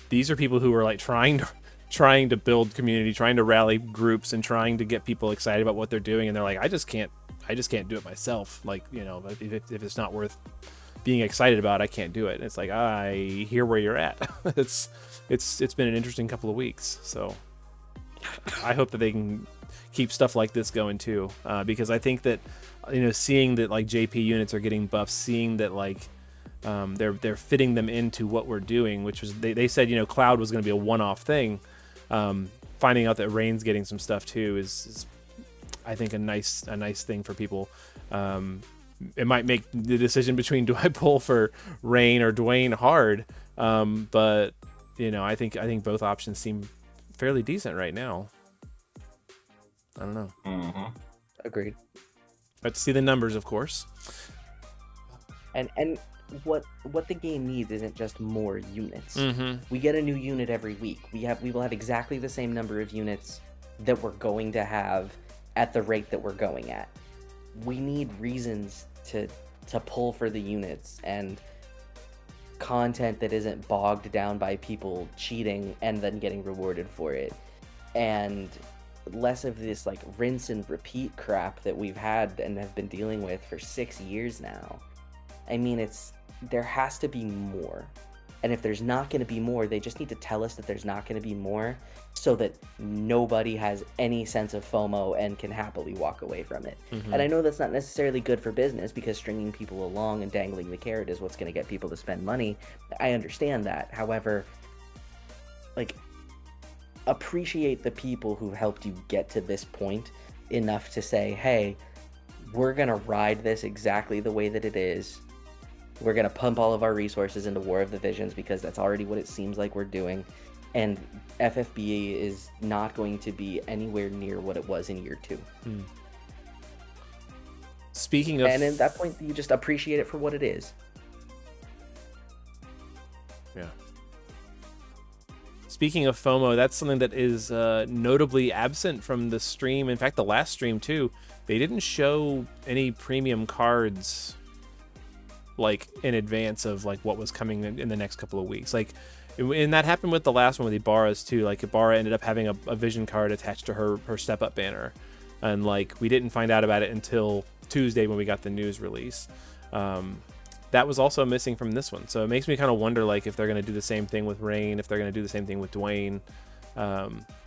these are people who are like trying to build community, trying to rally groups, and trying to get people excited about what they're doing, and they're like, I just can't do it myself. Like, you know, if it's not worth being excited about, I can't do it. And it's like, I hear where you're at. It's been an interesting couple of weeks, so I hope that they can keep stuff like this going too, because I think that, you know, seeing that like JP units are getting buffs, seeing that like they're fitting them into what we're doing, which was they said, you know, Cloud was going to be a one-off thing. Finding out that Rain's getting some stuff too is I think a nice thing for people. It might make the decision between do I pull for Rain or Dwayne hard, but you know, I think both options seem fairly decent right now. I don't know. Agreed. Let's see the numbers, of course. And what the game needs isn't just more units. We get a new unit every week. We will have exactly the same number of units that we're going to have at the rate that we're going at. We need reasons to pull for the units, and content that isn't bogged down by people cheating and then getting rewarded for it, and less of this like rinse and repeat crap that we've had and have been dealing with for 6 years now. I mean, there has to be more. And if there's not going to be more, they just need to tell us that there's not going to be more, so that nobody has any sense of FOMO and can happily walk away from it. And I know that's not necessarily good for business, because stringing people along and dangling the carrot is what's going to get people to spend money. I understand that. However, like, appreciate the people who helped you get to this point enough to say, hey, we're going to ride this exactly the way that it is. We're going to pump all of our resources into War of the Visions, because that's already what it seems like we're doing. And FFBE is not going to be anywhere near what it was in year 2. Speaking of... And at that point, you just appreciate it for what it is. Yeah. speaking of FOMO, that's something that is notably absent from the stream. In fact, the last stream too, they didn't show any premium cards like in advance of like what was coming in the next couple of weeks. Like, and that happened with the last one with Ibarra's too. Like Ibarra ended up having a Vision card attached to her Step Up banner, and like we didn't find out about it until Tuesday when we got the news release. That was also missing from this one, so it makes me kind of wonder like if they're going to do the same thing with Rain, if they're going to do the same thing with Dwayne,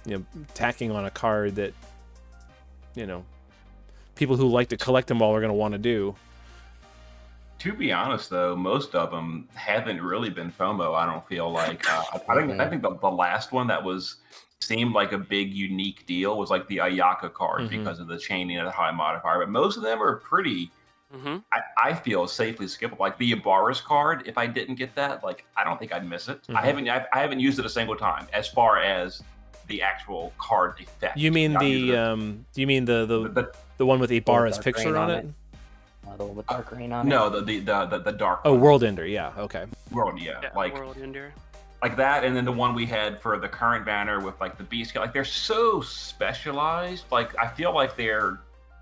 you know, tacking on a card that, you know, people who like to collect them all are going to want to do. To be honest, though, most of them haven't really been FOMO. I don't feel like. I think the last one that seemed like a big unique deal was like the Ayaka card because of the chaining of the high modifier. But most of them are pretty. I feel safely skippable. Like the Ibarra's card, if I didn't get that, like I don't think I'd miss it. I haven't used it a single time. As far as the actual card effect. You mean the one with Ibarra's picture on it? The one with dark rain on it. No, the dark. Oh, one. World Ender, yeah, okay. World, yeah, like World Ender. Like that, and then the one we had for the current banner with like the beast, like they're so specialized. Like I feel like they're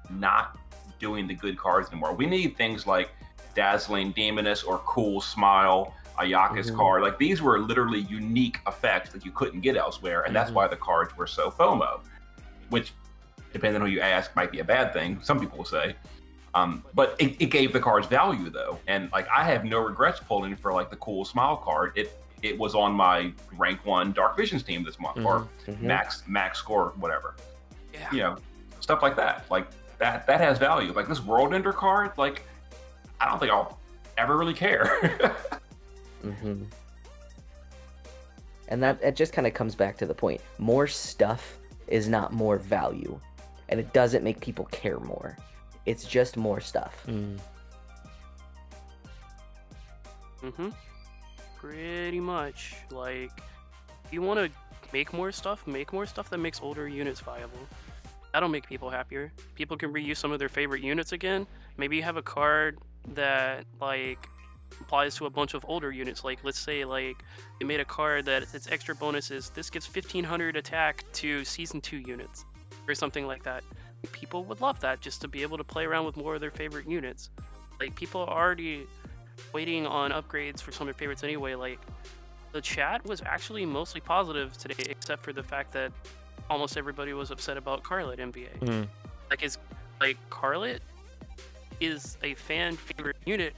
not doing the good cards anymore. We need things like Dazzling Demoness or Cool Smile, Ayaka's card. Like these were literally unique effects that you couldn't get elsewhere, and that's why the cards were so FOMO. Which, depending on who you ask, might be a bad thing. Some people will say. But it gave the cards value though, and like I have no regrets pulling for like the Cool Smile card. It was on my rank 1 Dark Visions team this month, or max score, whatever. Yeah. You know, stuff like that. Like that has value. Like this World Ender card, like I don't think I'll ever really care. And that it just kind of comes back to the point. More stuff is not more value, and it doesn't make people care more. It's just more stuff. Pretty much. Like, if you want to make more stuff that makes older units viable. That'll make people happier. People can reuse some of their favorite units again. Maybe you have a card that, like, applies to a bunch of older units. Like, let's say, like, you made a card that its extra bonus is this gets 1500 attack to Season 2 units, or something like that. People would love that, just to be able to play around with more of their favorite units. Like, people are already waiting on upgrades for some of their favorites anyway. Like, the chat was actually mostly positive today, except for the fact that almost everybody was upset about Carlet MVA. Like, Carlet is a fan favorite unit.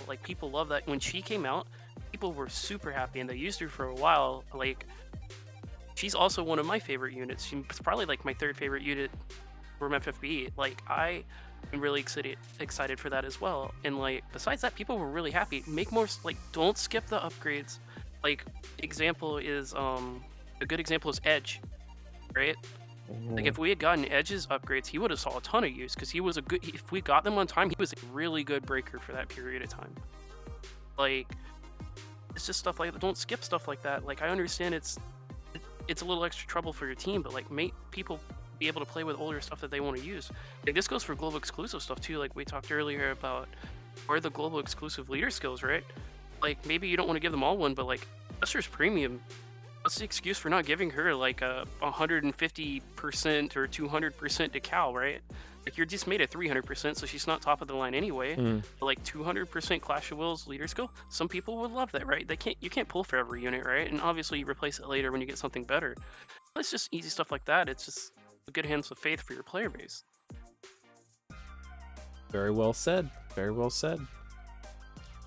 Like, people love that. When she came out, people were super happy, and they used her for a while. Like, she's also one of my favorite units. She's probably like my third favorite unit from FFBE. Like, I am really excited for that as well. And like, besides that, people were really happy. Make more, like, don't skip the upgrades. Like, example is a good example is Edge, right? Like, if we had gotten Edge's upgrades, he would have saw a ton of use, because he was if we got them on time, he was a really good breaker for that period of time. Like, it's just stuff like that. Don't skip stuff like that. Like, I understand it's a little extra trouble for your team, but like, make people be able to play with older stuff that they want to use. Like, this goes for global exclusive stuff too. Like, we talked earlier about where the global exclusive leader skills, right? Like, maybe you don't want to give them all one, but like, Esther's premium, what's the excuse for not giving her like a 150% or 200% decal, right? Like, you're just made at 300%, so she's not top of the line anyway. But like 200% Clash of Wills leader skill, some people would love that, right? You can't pull for every unit, right? And obviously you replace it later when you get something better. But it's just easy stuff like that. It's just a good hands of faith for your player base. Very well said. Very well said.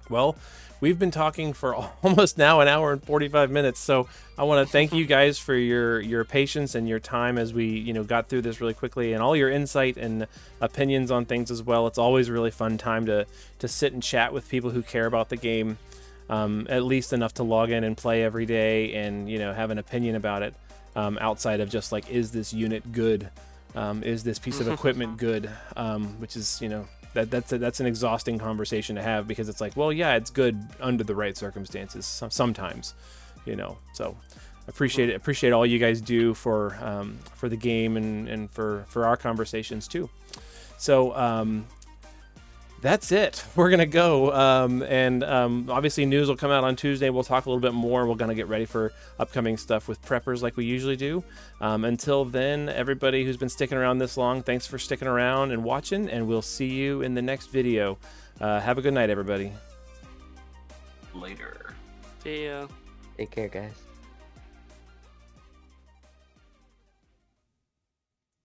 Well, we've been talking for almost now an hour and 45 minutes, so I want to thank you guys for your patience and your time as we got through this really quickly, and all your insight and opinions on things as well. It's always a really fun time to sit and chat with people who care about the game, at least enough to log in and play every day and have an opinion about it, outside of just like, is this unit good, is this piece of equipment good, which is that's an exhausting conversation to have, because it's like, well, yeah, it's good under the right circumstances sometimes, so appreciate all you guys do for the game and for our conversations too. So that's it. We're gonna go, and obviously news will come out on Tuesday. We'll talk a little bit more. We're gonna get ready for upcoming stuff with preppers like we usually do. Until then, everybody who's been sticking around this long, thanks for sticking around and watching, and we'll see you in the next video. Have a good night, everybody. Later. See ya. Take care, guys.